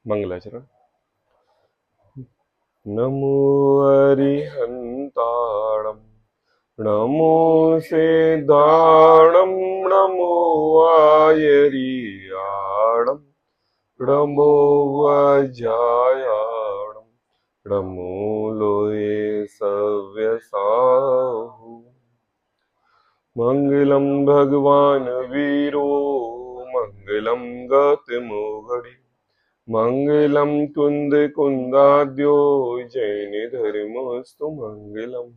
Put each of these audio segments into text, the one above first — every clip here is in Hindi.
मंगलाचरण। नमो अरिहंताणं नमो सेदाणं नमो आयरियाणं नमो वज्रायाणं नमो लोये सव्यसाहु। मंगलम भगवान वीरो मंगलम गतमोहरि मंगलम कुंद कुंदाद्यो जैन धर्मस्तु मंगलम।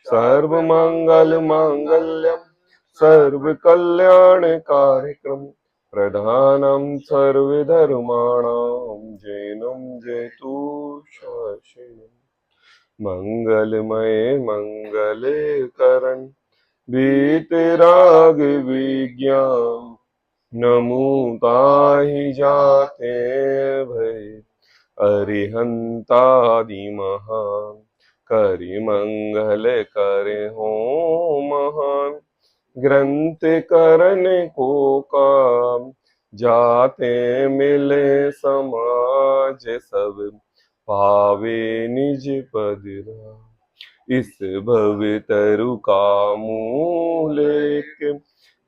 सर्व मंगल मांगल्यम सर्व कल्याण कार्यक्रम प्रधानम सर्वधर्माणां जैनम जयतु शासनम। मंगलमय मंगले करण वीतराग विज्ञान नमो ताहि जाते भय अरिहंतादि महान। करि मंगल करे हो महान ग्रंथ करन को काम जाते मिले समाज सब पावे निज पद राम। इस भवतरु का मूलेक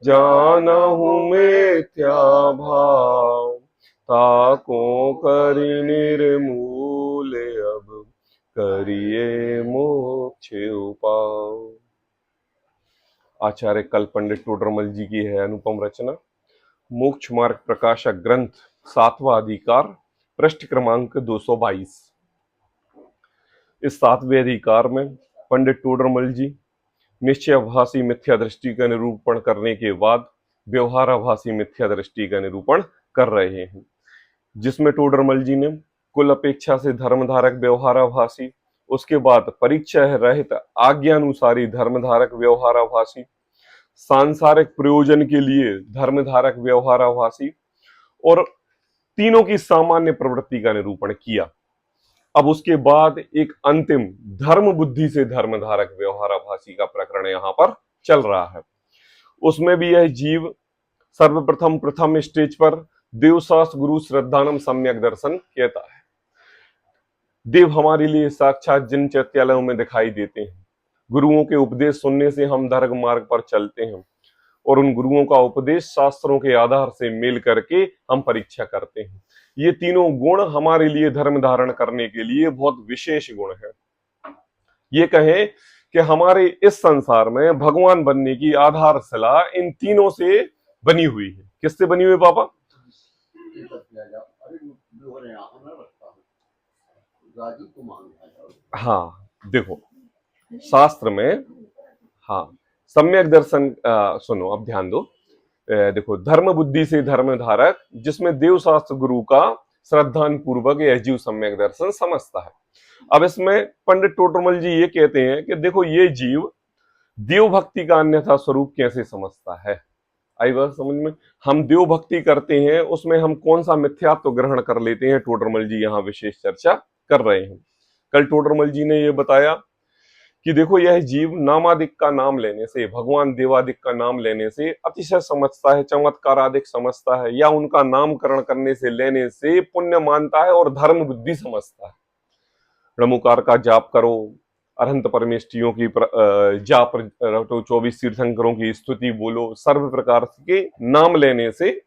जानहु मिथ्या भाव ताको करि निर्मूल अब करिए मोक्ष उपाव। आचार्य कल पंडित टोडरमल जी की है अनुपम रचना मोक्ष मार्ग प्रकाशक ग्रंथ 7वां अधिकार पृष्ठ क्रमांक 222। इस 7वें अधिकार में पंडित टोडरमल जी निश्चयाभासी मिथ्या दृष्टि का निरूपण करने के बाद व्यवहाराभासी मिथ्या दृष्टि का निरूपण कर रहे हैं, जिसमें टोडरमल जी ने कुल अपेक्षा से धर्मधारक व्यवहाराभासी, उसके बाद परीक्षा रहित आज्ञानुसारी धर्मधारक व्यवहाराभासी, सांसारिक प्रयोजन के लिए धर्मधारक व्यवहाराभासी और तीनों की सामान्य प्रवृत्ति का निरूपण किया। अब उसके बाद एक अंतिम धर्म बुद्धि से धर्मधारक व्यवहाराभासी का प्रकरण यहां पर चल रहा है। उसमें भी यह जीव सर्वप्रथम प्रथम स्टेज पर देवशास्त्र गुरु श्रद्धानम सम्यक दर्शन कहता है। देव हमारे लिए साक्षात जिन चैत्यालयों में दिखाई देते हैं, गुरुओं के उपदेश सुनने से हम धर्म मार्ग पर चलते हैं और उन गुरुओं का उपदेश शास्त्रों के आधार से मेल करके हम परीक्षा करते हैं। ये तीनों गुण हमारे लिए धर्म धारण करने के लिए बहुत विशेष गुण है। ये कहें कि हमारे इस संसार में भगवान बनने की आधारशिला इन तीनों से बनी हुई है। किससे बनी हुई है पापा? हाँ देखो शास्त्र में, हाँ सम्यक दर्शन सुनो अब ध्यान दो। देखो धर्म बुद्धि से धर्म धारक, जिसमें देव शास्त्र गुरु का श्रद्धान पूर्वक यह जीव सम्यक दर्शन समझता है। अब इसमें पंडित टोडरमल जी ये कहते हैं कि देखो ये जीव देव भक्ति का अन्यथा स्वरूप कैसे समझता है। आई बात समझ में? हम देव भक्ति करते हैं, उसमें हम कौन सा मिथ्यात्व ग्रहण कर लेते हैं, टोडरमल जी यहाँ विशेष चर्चा कर रहे हैं। कल टोडरमल जी ने ये बताया कि देखो यह जीव नामादिक का नाम लेने से, भगवान देवादिक का नाम लेने से अतिशय समझता है, चमत्कार आदिक समझता है, या उनका नामकरण करने से लेने से पुण्य मानता है और धर्म बुद्धि समझता है। णमुकार का जाप करो, अरहंत परमेष्टियों की जाप रटो, 24 तीर्थंकरों की स्तुति बोलो, सर्व प्रकार के नाम लेने से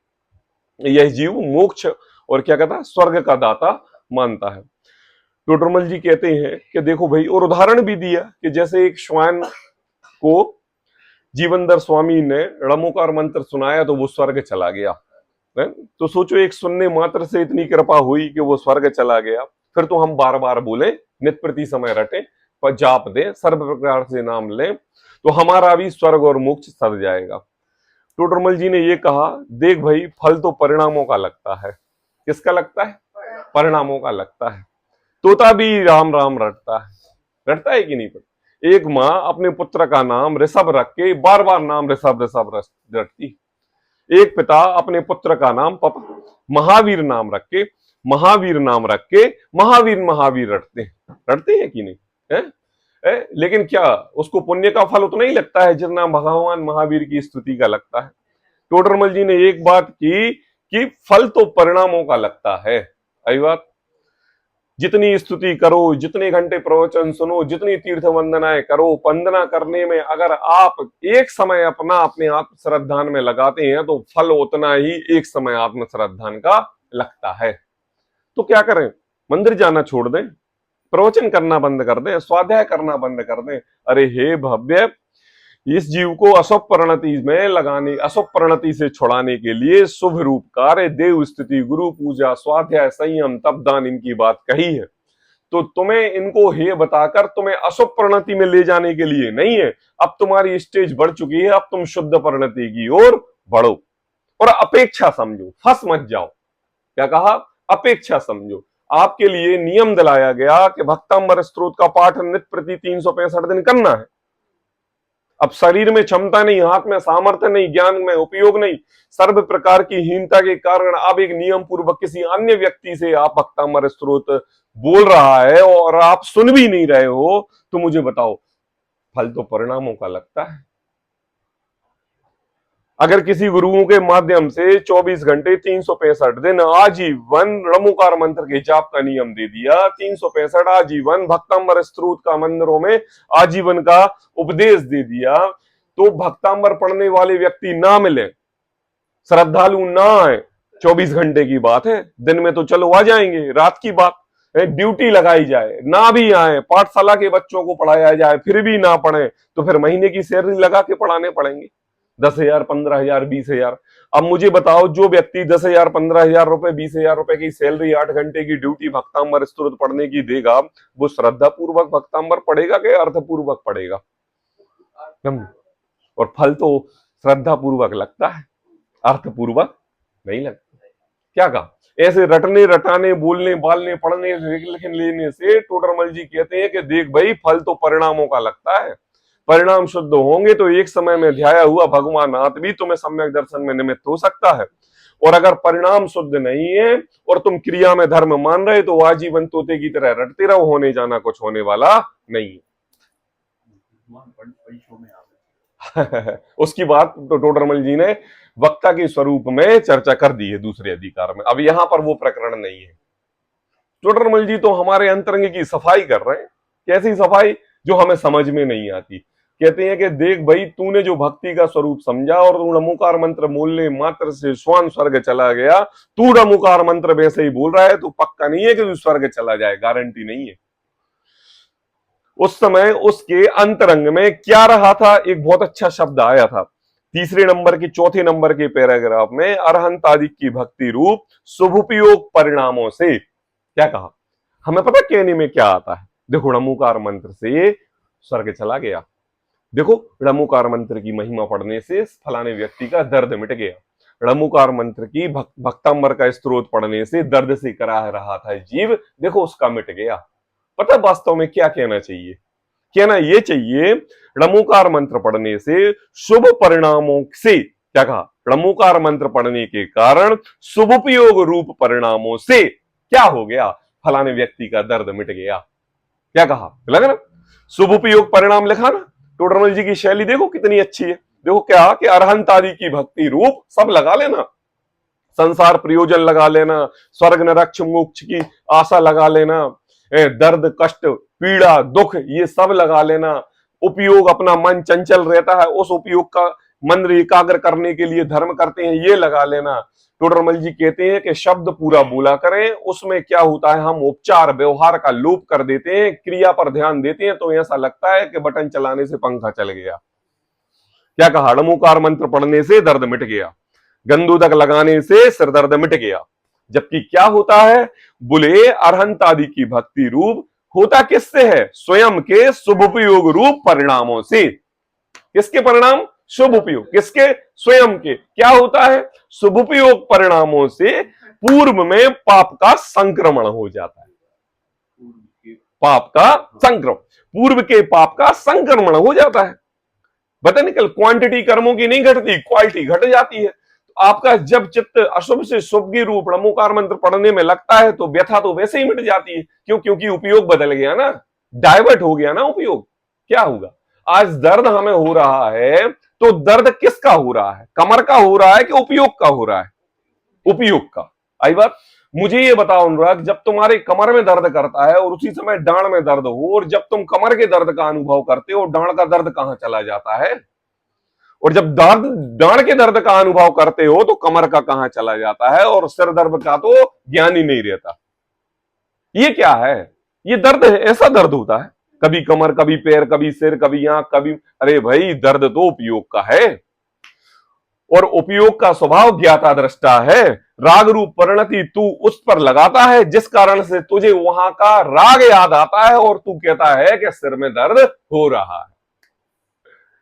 यह जीव मोक्ष और क्या कहता है स्वर्ग का दाता मानता है। टोडरमल जी कहते हैं कि देखो भाई, और उदाहरण भी दिया कि जैसे एक श्वान को जीवनदर स्वामी ने णमुकार मंत्र सुनाया तो वो स्वर्ग चला गया है? तो सोचो एक सुनने मात्र से इतनी कृपा हुई कि वो स्वर्ग चला गया। फिर तो हम बार बार बोले, नित प्रति समय रटे, पर जाप दे, सर्व प्रकार से नाम लें, तो हमारा भी स्वर्ग और मोक्ष सद जाएगा। टोडरमल जी ने ये कहा, देख भाई फल तो परिणामों का लगता है। किसका लगता है? परिणामों का लगता है। तोता भी राम राम रटता है कि नहीं? पर एक माँ अपने पुत्र का नाम ऋषभ रख के बार बार नाम ऋषभ ऋषभ रटती। एक पिता अपने पुत्र का नाम महावीर नाम रख के महावीर महावीर रटते हैं कि नहीं है? लेकिन क्या उसको पुण्य का फल उतना ही लगता है जितना भगवान महावीर की स्तुति का लगता है? टोडरमल जी ने एक बात की कि फल तो परिणामों का लगता है। आई बात। जितनी स्तुति करो, जितने घंटे प्रवचन सुनो, जितनी तीर्थ वंदनाएं करो, वंदना करने में अगर आप एक समय अपना अपने आत्म श्रद्धान में लगाते हैं तो फल उतना ही एक समय आत्म श्रद्धान का लगता है। तो क्या करें, मंदिर जाना छोड़ दें, प्रवचन करना बंद कर दें, स्वाध्याय करना बंद कर दें। अरे हे भव्य, इस जीव को अशुभ परिणति में लगाने, अशुभ परिणति से छुड़ाने के लिए शुभ रूप कार्य, देव स्तुति, गुरु पूजा, स्वाध्याय, संयम, तप, दान इनकी बात कही है। तो तुम्हें इनको हे बताकर तुम्हें अशुभ परिणति में ले जाने के लिए नहीं है। अब तुम्हारी स्टेज बढ़ चुकी है, अब तुम शुद्ध परिणति की ओर बढ़ो और अपेक्षा समझो, फंस मत जाओ। क्या कहा? अपेक्षा समझो। आपके लिए नियम दिलाया गया कि भक्तांबर स्तोत्र का पाठ नित्य प्रति 365 दिन करना है। अब शरीर में क्षमता नहीं, हाथ में सामर्थ्य नहीं, ज्ञान में उपयोग नहीं, सर्व प्रकार की हीनता के कारण आप एक नियम पूर्वक किसी अन्य व्यक्ति से आप भक्तांबर स्तोत्र बोल रहा है और आप सुन भी नहीं रहे हो, तो मुझे बताओ फल तो परिणामों का लगता है। अगर किसी गुरुओं के माध्यम से 24 घंटे 365 दिन आजीवन णमुकार मंत्र के जाप का नियम दे दिया, 365 आजीवन भक्तांबर स्तोत्र का मंदिरों में आजीवन का उपदेश दे दिया, तो भक्तांबर पढ़ने वाले व्यक्ति ना मिले, श्रद्धालु ना आए, 24 घंटे की बात है, दिन में तो चलो आ जाएंगे, रात की बात है, ड्यूटी लगाई जाए, ना भी आए, पाठशाला के बच्चों को पढ़ाया जाए फिर भी ना पढ़े, तो फिर महीने की सैलरी लगा के पढ़ाने पड़ेंगे, 10,000, 15,000, 20,000। अब मुझे बताओ, जो व्यक्ति 10,000, 15,000 रुपए, 20,000 रुपए की सैलरी 8 घंटे की ड्यूटी भक्तांबर स्तोत्र पढ़ने की देगा, वो श्रद्धा पूर्वक भक्तांबर पढ़ेगा कि अर्थपूर्वक पढ़ेगा? और फल तो श्रद्धा पूर्वक लगता है, अर्थपूर्वक नहीं लगता। क्या कहा? ऐसे रटने रटाने, बोलने बालने, पढ़ने लिख लेने से टोडरमल जी कहते हैं कि देख भाई, फल तो परिणामों का लगता है, परिणाम शुद्ध होंगे तो एक समय में ध्याया हुआ भगवान नाथ भी तुम्हें सम्यक दर्शन में निमित्त हो सकता है। और अगर परिणाम शुद्ध नहीं है और तुम क्रिया में धर्म मान रहे तो आजीवन तोते की तरह रटते रहो, होने जाना कुछ होने वाला नहीं है। उसकी बात तो टोडरमल जी ने वक्ता के स्वरूप में चर्चा कर दी है दूसरे अधिकार में, अब यहां पर वो प्रकरण नहीं है। टोडरमल जी तो हमारे अंतरंग की सफाई कर रहे हैं। कैसी सफाई? जो हमें समझ में नहीं आती। कहते हैं कि देख भाई, तूने जो भक्ति का स्वरूप समझा और तू नमोकार मंत्र बोलने मात्र से स्वान स्वर्ग चला गया, तू नमोकार मंत्र वैसे ही बोल रहा है, तो पक्का नहीं है कि तू स्वर्ग चला जाए, गारंटी नहीं है। उस समय उसके अंतरंग में क्या रहा था? एक बहुत अच्छा शब्द आया था तीसरे नंबर की चौथे नंबर के पैराग्राफ में, अरहंत आदि की भक्ति रूप शुभोपयोग परिणामों से। क्या कहा? हमें पता कहने में क्या आता है? देखो, नमोकार मंत्र से स्वर्ग चला गया, देखो नमोकार मंत्र की महिमा पढ़ने से फलाने व्यक्ति का दर्द मिट गया, नमोकार मंत्र की भक्तांबर का स्तोत्र पढ़ने से दर्द से करा रहा था जीव, देखो उसका मिट गया। पता वास्तव में क्या कहना चाहिए? कहना यह चाहिए, नमोकार मंत्र पढ़ने से शुभ परिणामों से, क्या कहा? नमोकार मंत्र पढ़ने के कारण शुभोपयोग रूप परिणामों से क्या हो गया? फलाने व्यक्ति का दर्द मिट गया। क्या कहा? लगा ना? शुभोपयोग परिणाम लिखा ना? टोडरमल जी की शैली देखो कितनी अच्छी है। देखो क्या कि अरहंत आदि की भक्ति रूप सब लगा लेना, संसार प्रयोजन लगा लेना, स्वर्ग नरक मोक्ष की आशा लगा लेना, दर्द कष्ट पीड़ा दुख ये सब लगा लेना, उपयोग अपना मन चंचल रहता है, उस उपयोग का मन एकाग्र करने के लिए धर्म करते हैं, ये लगा लेना। टोडरमल जी कहते हैं कि शब्द पूरा बोला करें, उसमें क्या होता है, हम उपचार व्यवहार का लोप कर देते हैं, क्रिया पर ध्यान देते हैं, तो ऐसा लगता है कि बटन चलाने से पंखा चल गया। क्या कहा? नमोकार मंत्र पढ़ने से दर्द मिट गया, गंदोदक लगाने से सिर दर्द मिट गया। जबकि क्या होता है? बोले अरहंत आदि की भक्ति रूप होता किससे है? स्वयं के शुभोपयोग रूप परिणामों से। किसके परिणाम? शुभोपयोग। किसके? स्वयं के। क्या होता है? शुभोपयोग परिणामों से पूर्व में पाप का संक्रमण हो जाता है। पाप का संक्रमण, पूर्व के पाप का संक्रमण हो जाता है। बता निकल, क्वांटिटी कर्मों की नहीं घटती, क्वालिटी घट जाती है। आपका जब चित्त अशुभ से शुभ की रूप नमोकार मंत्र पढ़ने में लगता है तो व्यथा तो वैसे ही मिट जाती है। क्यों? क्योंकि उपयोग बदल गया ना, डाइवर्ट हो गया ना उपयोग। क्या होगा? आज दर्द हमें हो रहा है तो दर्द किसका हो रहा है? कमर का हो रहा है कि उपयोग का हो रहा है? उपयोग का। आई बात? मुझे ये बताओ अनुराग, जब तुम्हारे कमर में दर्द करता है और उसी समय डांड में दर्द हो, और जब तुम कमर के दर्द का अनुभव करते हो, डांड का दर्द कहां चला जाता है? और जब दर्द डांड के दर्द का अनुभव करते हो तो कमर का कहां चला जाता है, और सिर दर्द का तो ज्ञान ही नहीं रहता। ये क्या है? ये दर्द है, ऐसा दर्द होता है, कभी कमर, कभी पैर, कभी सिर, कभी आंख, कभी, अरे भाई दर्द तो उपयोग का है, और उपयोग का स्वभाव ज्ञाता दृष्टा है। राग रूप परिणति तू उस पर लगाता है जिस कारण से तुझे वहां का राग याद आता है, और तू कहता है कि सिर में दर्द हो रहा है।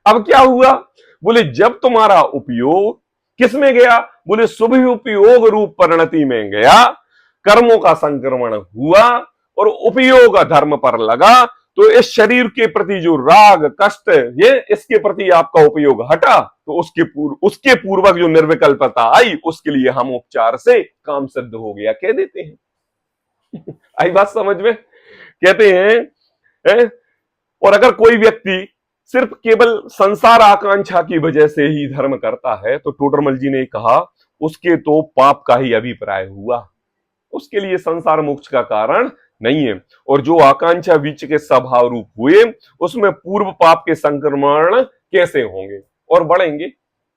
अब क्या हुआ? बोले जब तुम्हारा उपयोग किस में गया? बोले शुभ उपयोग रूप परिणति में गया, कर्मों का संक्रमण हुआ और उपयोग धर्म पर लगा, तो इस शरीर के प्रति जो राग कष्ट, ये इसके प्रति आपका उपयोग हटा, तो उसके पूर्वक जो निर्विकल्पता आई, उसके लिए हम उपचार से काम सिद्ध हो गया कह देते हैं। आई बात समझ में? कहते हैं और अगर कोई व्यक्ति सिर्फ केवल संसार आकांक्षा की वजह से ही धर्म करता है, तो टोडरमल जी ने कहा उसके तो पाप का ही अभिप्राय हुआ, उसके लिए संसार मोक्ष का कारण नहीं है। और जो आकांक्षा बीच के स्वभाव रूप हुए, उसमें पूर्व पाप के संक्रमण कैसे होंगे और बढ़ेंगे?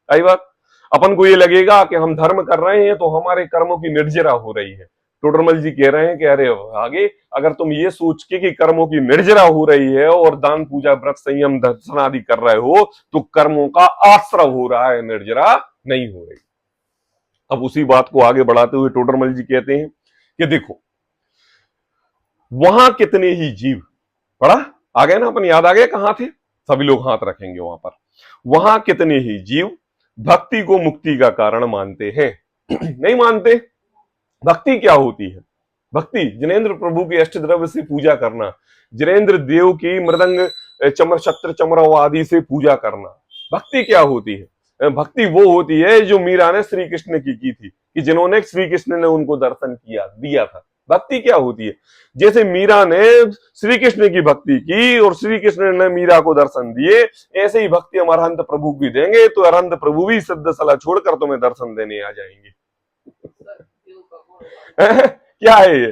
आई बात। अपन को ये लगेगा कि हम धर्म कर रहे हैं तो हमारे कर्मों की निर्जरा हो रही है। टोडरमल जी कह रहे हैं कि अरे आगे अगर तुम ये सोच के कि कर्मों की निर्जरा हो रही है और दान पूजा व्रत संयम दर्शन आदि कर रहे हो, तो कर्मों का आश्रय हो रहा है, निर्जरा नहीं हो रही। अब उसी बात को आगे बढ़ाते हुए टोडरमल जी कहते हैं कि देखो वहां कितने ही जीव, पढ़ा आ गया ना, अपन याद आ गया कहां थे, सभी लोग हाथ रखेंगे वहां पर। वहां कितने ही जीव भक्ति को मुक्ति का कारण मानते हैं। नहीं मानते। भक्ति क्या होती है? भक्ति जिनेंद्र प्रभु की अष्टद्रव्य से पूजा करना, जिनेंद्र देव की मृदंग चमर छत्र चमराव आदि से पूजा करना, भक्ति क्या होती है? भक्ति वो होती है जो मीरा ने श्री कृष्ण की थी, कि जिन्होंने श्री कृष्ण ने उनको दर्शन किया दिया था। भक्ति क्या होती है? जैसे मीरा ने श्री कृष्ण की भक्ति की और श्री कृष्ण ने मीरा को दर्शन दिए, ऐसे ही भक्ति हम अरहंत प्रभु की देंगे तो अरहंत प्रभु भी सिद्ध सला छोड़कर तुम्हें दर्शन देने आ जाएंगे। क्या है ये?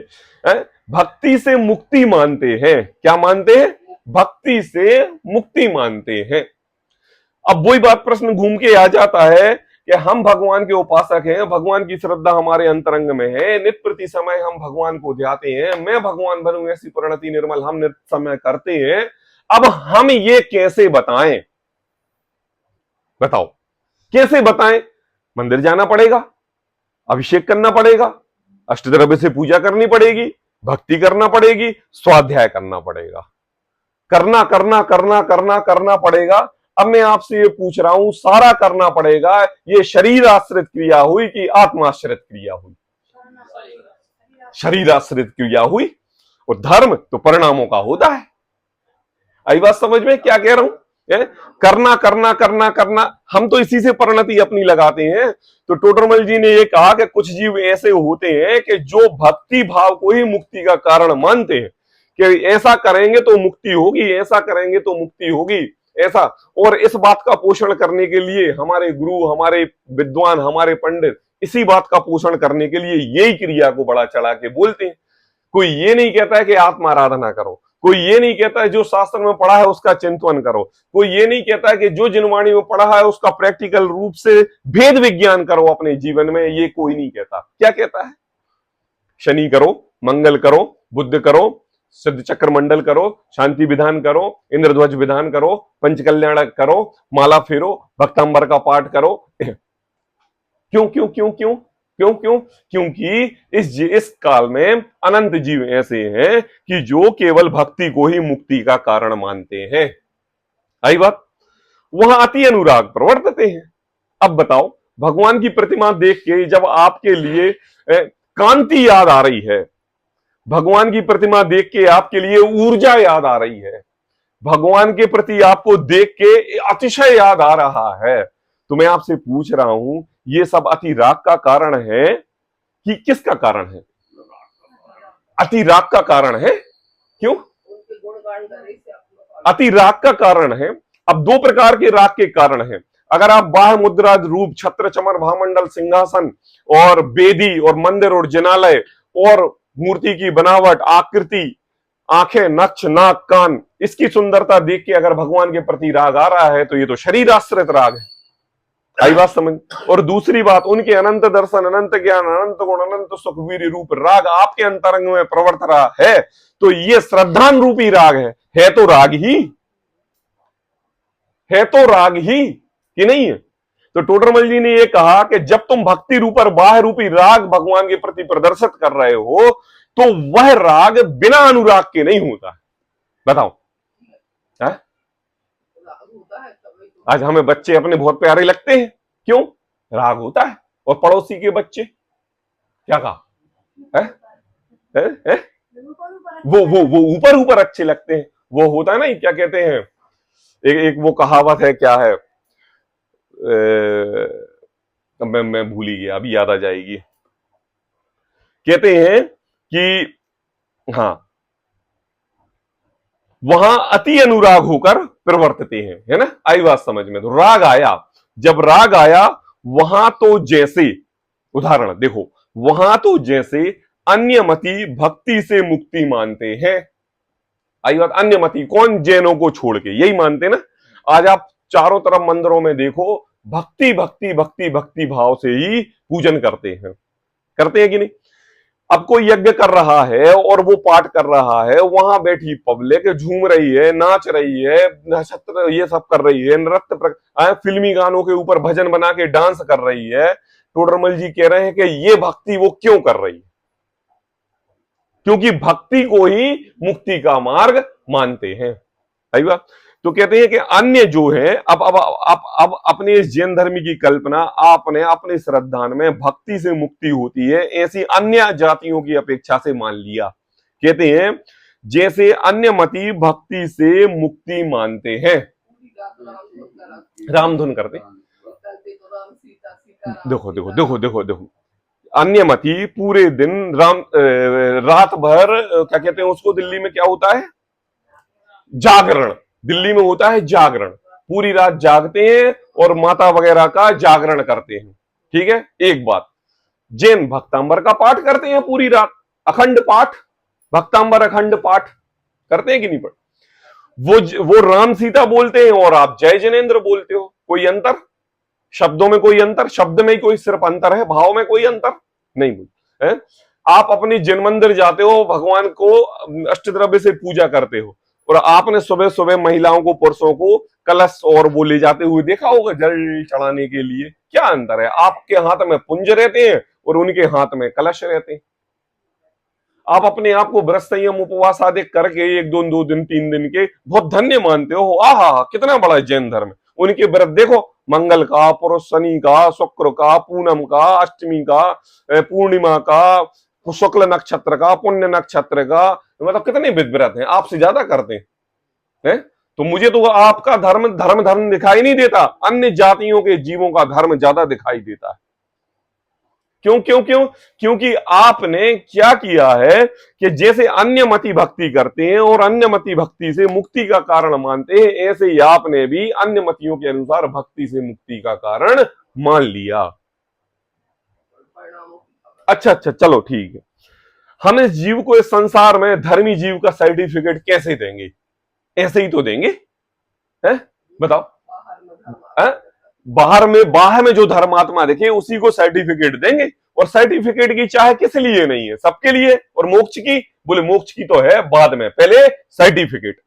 भक्ति से मुक्ति मानते हैं। क्या मानते हैं? भक्ति से मुक्ति मानते हैं। अब वही बात प्रश्न घूम के आ जाता है कि हम भगवान के उपासक हैं, भगवान की श्रद्धा हमारे अंतरंग में है, नित प्रति समय हम भगवान को ध्याते हैं, मैं भगवान बनूं ऐसी परिणति निर्मल हम नित समय करते हैं। अब हम ये कैसे बताएं? बताओ कैसे बताएं? मंदिर जाना पड़ेगा, अभिषेक करना पड़ेगा, अष्टद्रव्य से पूजा करनी पड़ेगी, भक्ति करना पड़ेगी, स्वाध्याय करना पड़ेगा, करना करना करना करना करना पड़ेगा। अब मैं आपसे ये पूछ रहा हूं, सारा करना पड़ेगा, ये शरीर आश्रित क्रिया हुई कि आत्माश्रित क्रिया हुई? शरीर आश्रित क्रिया हुई। और धर्म तो परिणामों का होता है। आई बात समझ में क्या कह रहा हूं? करना करना करना करना, हम तो इसी से परिणति अपनी लगाते हैं। तो टोडरमल जी ने ये कहा कि कुछ जीव ऐसे होते हैं कि जो भक्ति भाव को ही मुक्ति का कारण मानते हैं, कि ऐसा करेंगे तो मुक्ति होगी, ऐसा करेंगे तो मुक्ति होगी, ऐसा। और इस बात का पोषण करने के लिए हमारे गुरु, हमारे विद्वान, हमारे पंडित इसी बात का पोषण करने के लिए यही क्रिया को बड़ा चढ़ा के बोलते हैं। कोई ये नहीं कहता है कि आत्मा आराधना करो, कोई ये नहीं कहता है जो शास्त्र में पढ़ा है उसका चिंतन करो, कोई ये नहीं कहता है कि जो जिनवाणी में पढ़ा है उसका प्रैक्टिकल रूप से भेद विज्ञान करो अपने जीवन में, ये कोई नहीं कहता। क्या कहता है? शनि करो, मंगल करो, बुध करो, सिद्ध चक्र मंडल करो, शांति विधान करो, इंद्रध्वज विधान करो, पंचकल्याण करो, माला फेरो, भक्तांबर का पाठ करो। क्यों क्यों क्यों क्यों क्यों क्यों? क्योंकि इस काल में अनंत जीव ऐसे हैं कि जो केवल भक्ति को ही मुक्ति का कारण मानते हैं। आई बात। वहां अति अनुराग प्रवर्तते हैं। अब बताओ, भगवान की प्रतिमा देख के जब आपके लिए कांति याद आ रही है, भगवान की प्रतिमा देख के आपके लिए ऊर्जा याद आ रही है, भगवान के प्रति आपको देख के अतिशय याद आ रहा है, तो मैं आपसे पूछ रहा हूं, ये सब अति राग का कारण है कि किसका कारण है? अति राग का कारण है। क्यों? अति राग का कारण है। अब दो प्रकार के राग के कारण हैं। अगर आप बाह्य मुद्रा, रूप, छत्र, चमर, भामंडल, सिंहासन और वेदी और मंदिर और जिनालय और मूर्ति की बनावट, आकृति, आंखें, नक्श, नाक, कान, इसकी सुंदरता देख के अगर भगवान के प्रति राग आ रहा है तो ये तो शरीर आश्रित राग है। आई बात समझ। और दूसरी बात, उनके अनंत दर्शन, अनंत ज्ञान, अनंत गुण, अनंत सुख, वीर रूप राग आपके अंतरंग में प्रवर्त रहा है तो ये श्रद्धान रूपी राग है तो राग ही, है तो राग ही कि नहीं है। तो टोडरमल जी ने ये कहा कि जब तुम भक्ति रूप और बाह्य रूपी राग भगवान के प्रति प्रदर्शित कर रहे हो तो वह राग बिना अनुराग के नहीं होता। बताओ है? आज हमें बच्चे अपने बहुत प्यारे लगते हैं, क्यों? राग होता है। और पड़ोसी के बच्चे क्या कहा है? वो ऊपर ऊपर अच्छे लगते हैं। वो होता है ना, क्या कहते हैं, एक वो कहावत है, क्या है, मैं भूल ही गया, अभी याद आ जाएगी। कहते हैं कि हाँ, वहां अति अनुराग होकर प्रवर्तते हैं, है ना। आई बात समझ में। तो राग आया, जब राग आया वहां तो जैसे, उदाहरण देखो, वहां तो जैसे अन्यमति भक्ति से मुक्ति मानते हैं। आई बात। अन्यमति कौन? जैनों को छोड़ के, यही मानते ना। आज आप चारों तरफ मंदिरों में देखो, भक्ति भक्ति भक्ति भक्ति भाव से ही पूजन करते हैं कि नहीं। अब कोई यज्ञ कर रहा है और वो पाठ कर रहा है, वहां बैठी पब्लिक झूम रही है, नाच रही है, नक्षत्र ये सब कर रही है, नृत्य फिल्मी गानों के ऊपर भजन बना के डांस कर रही है। टोडरमल जी कह रहे हैं कि ये भक्ति वो क्यों कर रही है? क्योंकि भक्ति को ही मुक्ति का मार्ग मानते हैं। सही बात। तो कहते हैं कि अन्य जो है, अब अपने इस जैन धर्म की कल्पना आपने अपने श्रद्धान में भक्ति से मुक्ति होती है ऐसी अन्य जातियों की अपेक्षा से मान लिया। कहते हैं जैसे अन्य मति भक्ति से मुक्ति मानते हैं, रामधुन करते। देखो देखो देखो देखो देखो, अन्य मति पूरे दिन रात भर, क्या कहते हैं उसको, दिल्ली में क्या होता है, जागरण। दिल्ली में होता है जागरण, पूरी रात जागते हैं और माता वगैरह का जागरण करते हैं। ठीक है। एक बात, जैन भक्तांबर का पाठ करते हैं पूरी रात, अखंड पाठ, भक्तांबर अखंड पाठ करते हैं कि नहीं? पर वो राम सीता बोलते हैं और आप जय जैनेन्द्र बोलते हो। कोई अंतर? शब्दों में कोई अंतर? शब्द में ही कोई सिर्फ अंतर है, भाव में कोई अंतर नहीं है। आप अपनी जैन मंदिर जाते हो, भगवान को अष्टद्रव्य से पूजा करते हो, और आपने सुबह सुबह महिलाओं को, पुरुषों को कलश और वो ले जाते हुए देखा होगा जल चढ़ाने के लिए। क्या अंतर है? आपके हाथ में पुंज रहते हैं और उनके हाथ में कलश रहते हैं। आप अपने आप को व्रत संयम उपवास आदि करके 1 2 दिन 3 दिन के बहुत धन्य मानते हो। आहा, कितना बड़ा जैन धर्म। उनके व्रत देखो, मंगल का, पुरुष शनि का, शुक्र का, पूनम का, अष्टमी का, पूर्णिमा का, शुक्ल नक्षत्र का, पुण्य नक्षत्र का, मतलब कितने व्रत हैं, आपसे ज्यादा करते हैं। तो मुझे तो आपका धर्म दिखाई नहीं देता, अन्य जातियों के जीवों का धर्म ज्यादा दिखाई देता है। क्यों क्यों क्यों? क्योंकि आपने क्या किया है कि जैसे अन्य मति भक्ति करते हैं और अन्य मति भक्ति से मुक्ति का कारण मानते हैं, ऐसे ही आपने भी अन्य मतियों के अनुसार भक्ति से मुक्ति का कारण मान लिया। अच्छा, चलो ठीक है। हम इस जीव को, इस संसार में धर्मी जीव का सर्टिफिकेट कैसे देंगे? ऐसे ही तो देंगे, है? बताओ। बाहर में जो धर्मात्मा देखे उसी को सर्टिफिकेट देंगे, और सर्टिफिकेट की चाह किस लिए नहीं है? सबके लिए। और मोक्ष की? बोले मोक्ष की तो है बाद में, पहले सर्टिफिकेट,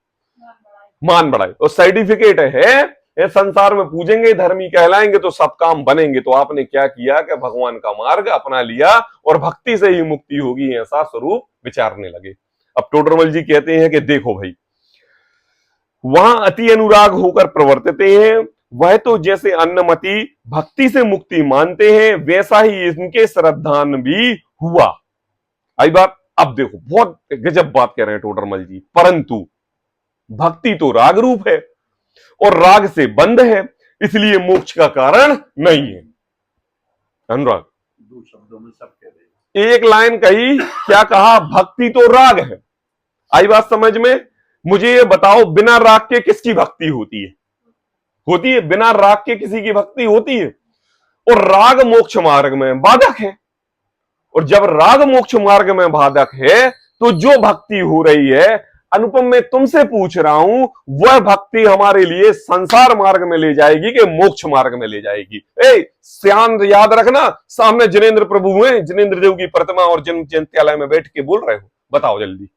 मान बढ़ाए। और सर्टिफिकेट है संसार में पूजेंगे, धर्मी कहलाएंगे तो सब काम बनेंगे। तो आपने क्या किया कि भगवान का मार्ग अपना लिया और भक्ति से ही मुक्ति होगी, ऐसा स्वरूप विचारने लगे। अब टोडरमल जी कहते हैं कि देखो भाई, वहां अति अनुराग होकर प्रवर्तित हैं, वह तो जैसे अन्नमति भक्ति से मुक्ति मानते हैं, वैसा ही इनके श्रद्धान भी हुआ। आई बात। अब देखो, बहुत गजब बात कह रहे हैं टोडरमल जी। परंतु भक्ति तो राग रूप है और राग से बंद है, इसलिए मोक्ष का कारण नहीं है। अनुराग 2 शब्दों में सब कह रहे हैं। एक लाइन कही, क्या कहा? भक्ति तो राग है। आई बात समझ में? मुझे ये बताओ, बिना राग के किसकी भक्ति होती है? होती है, बिना राग के किसी की भक्ति होती है। और राग मोक्ष मार्ग में बाधक है, और जब राग मोक्ष मार्ग में बाधक है तो जो भक्ति हो रही है, अनुपम मैं तुमसे पूछ रहा हूं, वह भक्ति हमारे लिए संसार मार्ग में ले जाएगी कि मोक्ष मार्ग में ले जाएगी? श्याम याद रखना, सामने जिनेंद्र प्रभु हैं, जिनेंद्र देव की प्रतिमा और जन्म जयंत्यालय में बैठ के बोल रहे हो, बताओ जल्दी,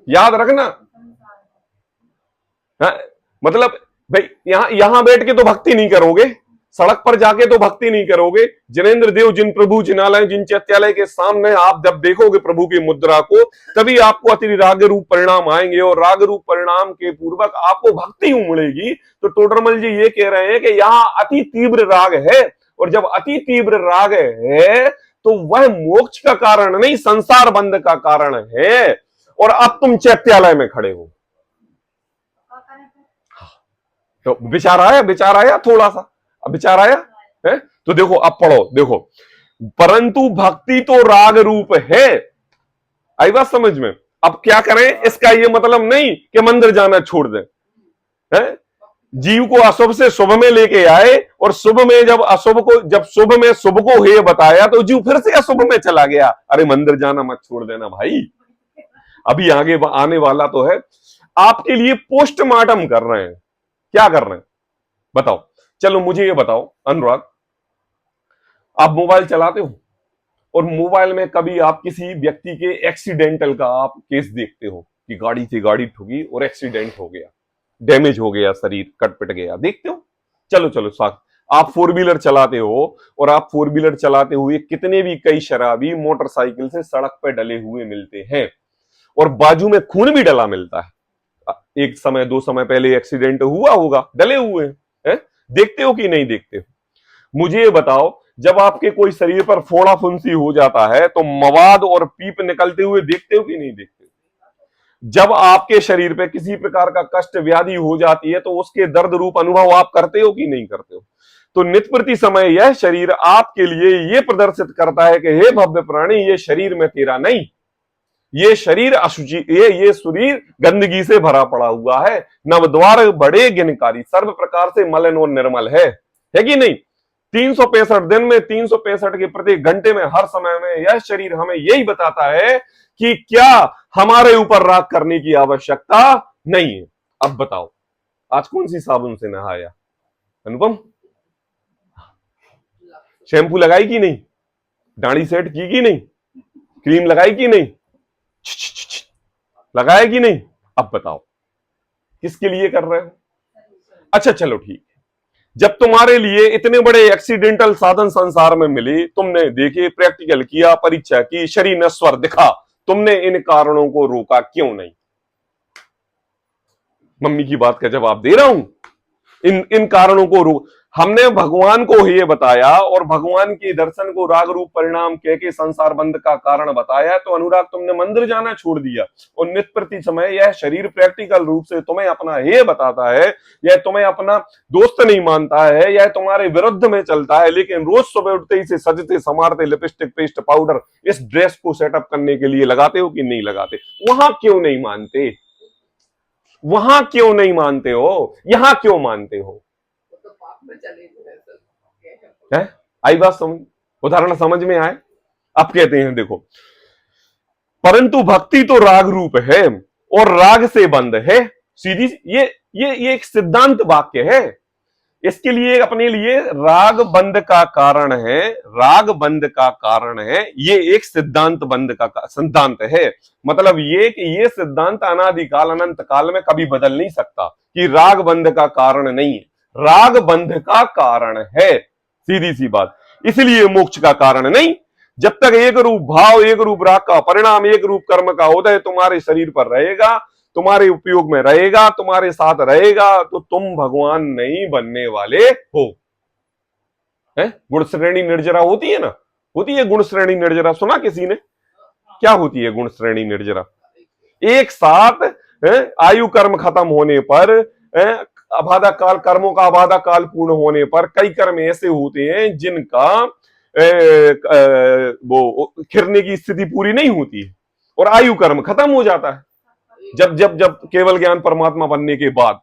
याद रखना। मतलब भाई यहां बैठ के तो भक्ति नहीं करोगे, सड़क पर जाके तो भक्ति नहीं करोगे। जिनेंद्र देव जिन प्रभु जिनालय जिन चैत्यालय के सामने आप जब देखोगे प्रभु की मुद्रा को, तभी आपको अति राग रूप परिणाम आएंगे, और राग रूप परिणाम के पूर्वक आपको भक्ति उमड़ेगी। तो टोडरमल जी ये कह रहे हैं कि यहाँ अति तीव्र राग है, और जब अति तीव्र राग है तो वह मोक्ष का कारण नहीं, संसार बंध का कारण है। और अब तुम चैत्यालय में खड़े हो, तो विचार आया थोड़ा सा, अब विचार आया है? तो देखो अब पढ़ो, देखो, परंतु भक्ति तो राग रूप है। आई बात समझ में? अब क्या करें, इसका ये मतलब नहीं कि मंदिर जाना छोड़ दें, है? जीव को अशुभ से शुभ में लेके आए, और शुभ में जब शुभ में शुभ को हे बताया तो जीव फिर से अशुभ में चला गया। अरे मंदिर जाना मत छोड़ देना भाई, अभी आगे आने वाला तो है। आपके लिए पोस्टमार्टम कर रहे हैं, क्या कर रहे हैं बताओ? चलो मुझे ये बताओ अनुराग, आप मोबाइल चलाते हो, और मोबाइल में कभी आप किसी व्यक्ति के एक्सीडेंटल का आप केस देखते हो कि गाड़ी से गाड़ी ठुकी और एक्सीडेंट हो गया, डैमेज हो गया, शरीर कट पिट गया, देखते हो? चलो साथ आप 4 व्हीलर चलाते हो, और आप 4 व्हीलर चलाते हुए कितने भी कई शराबी मोटरसाइकिल से सड़क पर डले हुए मिलते हैं, और बाजू में खून भी डला मिलता है। एक समय 2 समय पहले एक्सीडेंट हुआ होगा, डले हुए हैं, देखते हो कि नहीं देखते हो? मुझे ये बताओ, जब आपके कोई शरीर पर फोड़ा फुंसी हो जाता है तो मवाद और पीप निकलते हुए देखते हो कि नहीं देखते हो? जब आपके शरीर पे किसी प्रकार का कष्ट व्याधि हो जाती है तो उसके दर्द रूप अनुभव आप करते हो कि नहीं करते हो? तो नित्य प्रति समय यह शरीर आपके लिए ये प्रदर्शित करता है कि हे भव्य प्राणी, ये शरीर में तेरा नहीं, ये शरीर अशुचि, ये शरीर गंदगी से भरा पड़ा हुआ है, नवद्वार बड़े गिनकारी, सर्व प्रकार से मलिन और निर्मल है कि नहीं? 365 दिन में 365 के प्रत्येक घंटे में हर समय में यह शरीर हमें यही बताता है कि क्या हमारे ऊपर राग करने की आवश्यकता नहीं है। अब बताओ, आज कौन सी साबुन से नहाया अनुपम? शैम्पू लगाई कि नहीं? दाढ़ी सेट की कि नहीं? क्रीम लगाई कि नहीं? लगाया कि नहीं? अब बताओ किसके लिए कर रहे हो? अच्छा चलो ठीक है, जब तुम्हारे लिए इतने बड़े एक्सीडेंटल साधन संसार में मिले, तुमने देखे, प्रैक्टिकल किया, परीक्षा की, शरीर नश्वर दिखा, तुमने इन कारणों को रोका क्यों नहीं? मम्मी की बात का जवाब दे रहा हूं, इन कारणों को रोक। हमने भगवान को ये बताया और भगवान के दर्शन को राग रूप परिणाम कह के संसार बंध का कारण बताया, तो अनुराग तुमने मंदिर जाना छोड़ दिया, और नित्य प्रति समय यह शरीर प्रैक्टिकल रूप से तुम्हें अपना ये बताता है, यह तुम्हें अपना दोस्त नहीं मानता है, यह तुम्हारे विरुद्ध में चलता है, लेकिन रोज सुबह उठते ही से सजते संवारते लिपस्टिक पेस्ट पाउडर इस ड्रेस को सेटअप करने के लिए लगाते हो कि नहीं लगाते? वहां क्यों नहीं मानते? वहां क्यों नहीं मानते हो? यहां क्यों मानते हो? है? आई बात समझ, उदाहरण समझ में आए? अब कहते हैं देखो, परंतु भक्ति तो राग रूप है और राग से बंद है। सीधी ये एक सिद्धांत वाक्य है, इसके लिए अपने लिए राग बंद का कारण है, राग बंद का कारण है, ये एक सिद्धांत बंद का सिद्धांत है। मतलब ये कि ये सिद्धांत अनादिकाल अनंत काल में कभी बदल नहीं सकता कि राग बंद का कारण नहीं है, राग बंध का कारण है, सीधी सी बात। इसलिए मोक्ष का कारण नहीं। जब तक एक रूप भाव, एक रूप राग का परिणाम, एक रूप कर्म का उदय तुम्हारे शरीर पर रहेगा, तुम्हारे उपयोग में रहेगा, तुम्हारे साथ रहेगा, तो तुम भगवान नहीं बनने वाले हो। है? गुण श्रेणी निर्जरा होती है ना, होती है गुण श्रेणी निर्जरा, सुना किसी ने? क्या होती है गुण श्रेणी निर्जरा? एक साथ आयु कर्म खत्म होने पर, अबाधा काल, कर्मों का अबाधा काल पूर्ण होने पर कई कर्म ऐसे होते हैं जिनका वो खिरने की स्थिति पूरी नहीं होती है और आयु कर्म खत्म हो जाता है जब जब जब केवल ज्ञान परमात्मा बनने के बाद।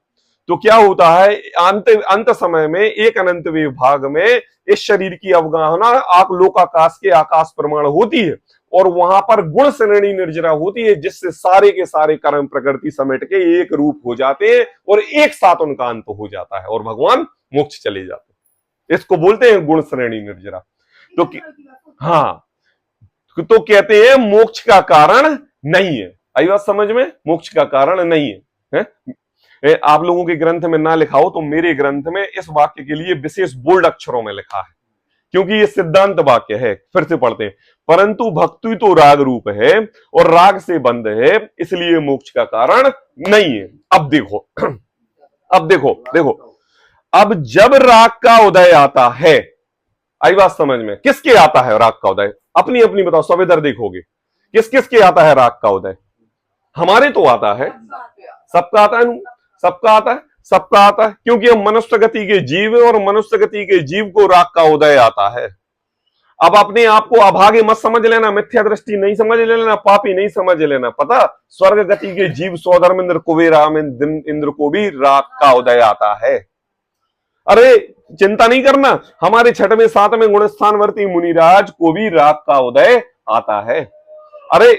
तो क्या होता है, अंत समय में एक अनंत विभाग में इस शरीर की अवगाहना लोकाकाश के आकाश प्रमाण होती है, और वहां पर गुण श्रेणी निर्जरा होती है, जिससे सारे के सारे कर्म प्रकृति समेट के एक रूप हो जाते हैं और एक साथ उनका अंत हो जाता है और भगवान मोक्ष चले जाते हैं। इसको बोलते हैं गुण श्रेणी निर्जरा। तो हाँ, तो कहते हैं मोक्ष का कारण नहीं है। आई बात समझ में? मोक्ष का कारण नहीं है। आप लोगों के ग्रंथ में ना लिखा हो तो मेरे ग्रंथ में इस वाक्य के लिए विशेष बोल्ड अक्षरों में लिखा है, क्योंकि ये सिद्धांत वाक्य है। फिर से पढ़ते हैं, परंतु भक्ति तो राग रूप है और राग से बंध है, इसलिए मोक्ष का कारण नहीं है। अब देखो, देखो अब जब राग का उदय आता है, आई बात समझ में? किसके आता है राग का उदय? अपनी अपनी बताओ, सब इधर देखोगे, किस किस के आता है राग का उदय? हमारे तो आता है, सबका आता है, सबका आता है, सबका आता है, क्योंकि हम मनुष्य गति के जीव हैं और मनुष्य गति के जीव को राग का उदय आता है। अब अपने आप को अभागे मत समझ लेना, मिथ्या दृष्टि नहीं समझ लेना, पापी नहीं समझ लेना। पता, स्वर्ग गति के जीव सौधर्म इंद्र कुबेराम इंद्र को भी राग का उदय आता है। अरे चिंता नहीं करना, हमारे छठवें सातवें गुणस्थानवर्ती मुनिराज को भी राग का उदय आता है। अरे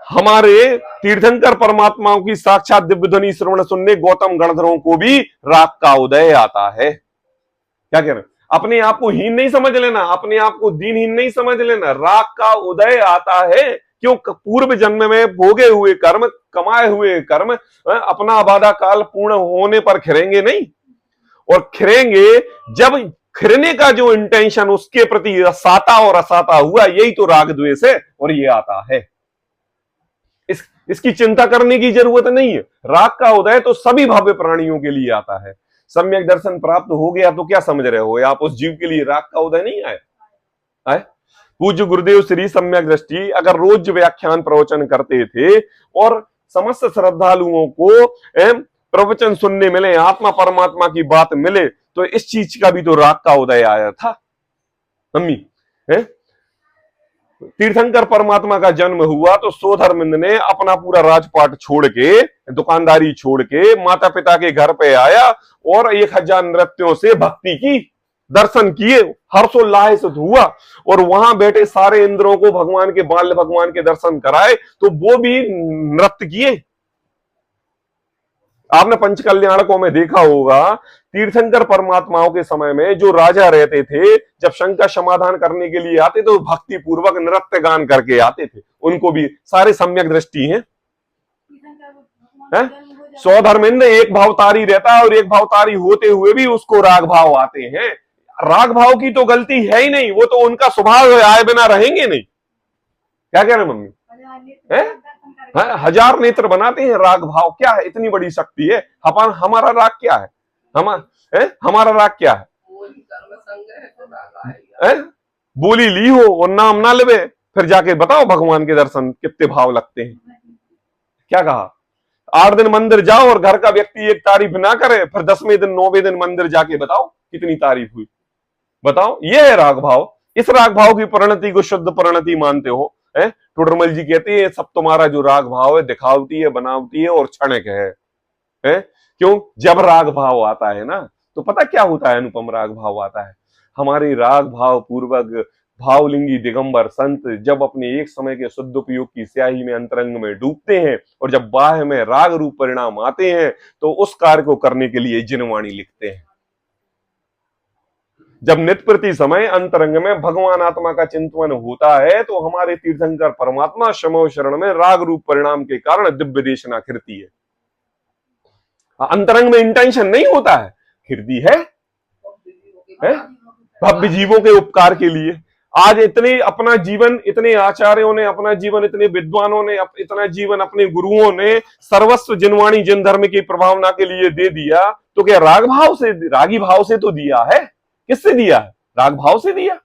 हमारे तीर्थंकर परमात्माओं की साक्षात दिव्य ध्वनि श्रवण सुनने गौतम गणधरों को भी राग का उदय आता है। क्या कह रहे हैं? अपने आप को हीन नहीं समझ लेना, अपने आप को दीनहीन नहीं समझ लेना। राग का उदय आता है क्यों? पूर्व जन्म में भोगे हुए कर्म, कमाए हुए कर्म अपना आबादा काल पूर्ण होने पर खिरेंगे नहीं, और खिरेंगे जब खिरने का जो इंटेंशन उसके प्रति साता और असाता हुआ, यही तो राग द्वेष है, और ये आता है। इसकी चिंता करने की जरूरत नहीं है। राग का उदय तो सभी भव्य प्राणियों के लिए आता है। सम्यक दर्शन प्राप्त हो गया तो क्या समझ रहे हो, आप उस जीव के लिए राग का उदय नहीं आए? पूज्य गुरुदेव श्री सम्यक दृष्टि अगर रोज व्याख्यान प्रवचन करते थे और समस्त श्रद्धालुओं को प्रवचन सुनने मिले, आत्मा परमात्मा की बात मिले, तो इस चीज का भी तो राग का उदय आया था। मम्मी तीर्थंकर परमात्मा का जन्म हुआ तो सोधर्मिंद ने अपना पूरा राजपाट छोड़ के, दुकानदारी छोड़ के माता पिता के घर पे आया और 1000 नृत्यों से भक्ति की, दर्शन किए, हर्षोल्लास हुआ, और वहां बैठे सारे इंद्रों को भगवान के बाल्य भगवान के दर्शन कराए तो वो भी नृत्य किए। आपने पंचकल्याणकों में देखा होगा, तीर्थंकर परमात्माओं के समय में जो राजा रहते थे, जब शंका समाधान करने के लिए आते तो भक्ति पूर्वक नृत्य गान करके आते थे। उनको भी सारे सम्यक दृष्टि हैं। सौधर्मिंद एक भावतारी रहता है और एक भावतारी होते हुए भी उसको राग भाव आते हैं। राग भाव की तो गलती है ही नहीं, वो तो उनका स्वभाव है, आए बिना रहेंगे नहीं। क्या कह रहे मम्मी? 1000 नेत्र बनाते हैं। राग भाव क्या है? इतनी बड़ी शक्ति है। हमारा राग क्या है? हमारा राग क्या है? बोली ली हो और नाम ना लेवे, फिर जाके बताओ भगवान के दर्शन कितने भाव लगते हैं। क्या कहा? 8 दिन मंदिर जाओ और घर का व्यक्ति एक तारीफ ना करे, फिर 10वें दिन 9वें दिन मंदिर जाके बताओ कितनी तारीफ हुई। बताओ, ये है राग भाव। इस राग भाव की परिणति को शुद्ध परिणति मानते हो? टोडरमल जी कहते हैं सब तुम्हारा जो राग भाव है दिखावटी है, बनावटी है और क्षणिक है। क्यों? जब राग भाव आता है ना, तो पता क्या होता है? अनुपम राग भाव आता है। हमारे राग भाव पूर्वक भावलिंगी दिगंबर संत जब अपने एक समय के शुद्ध उपयोग की स्याही में अंतरंग में डूबते हैं और जब बाह्य में राग रूप परिणाम आते हैं, तो उस कार्य को करने के लिए जिनवाणी लिखते हैं। जब नित्य प्रति समय अंतरंग में भगवान आत्मा का चिंतन होता है, तो हमारे तीर्थंकर परमात्मा शमो शरण में राग रूप परिणाम के कारण दिव्य देशना खिरती है। अंतरंग में इंटेंशन नहीं होता है, खिरती है भव्य जीवों के उपकार के लिए। आज इतने अपना जीवन, इतने आचार्यों ने अपना जीवन, इतने विद्वानों ने इतना जीवन, अपने गुरुओं ने सर्वस्व जिनवाणी जिन धर्म की प्रभावना के लिए दे दिया, तो क्या राग भाव से, रागी भाव से तो दिया है? किससे दिया है? राग भाव से दिया।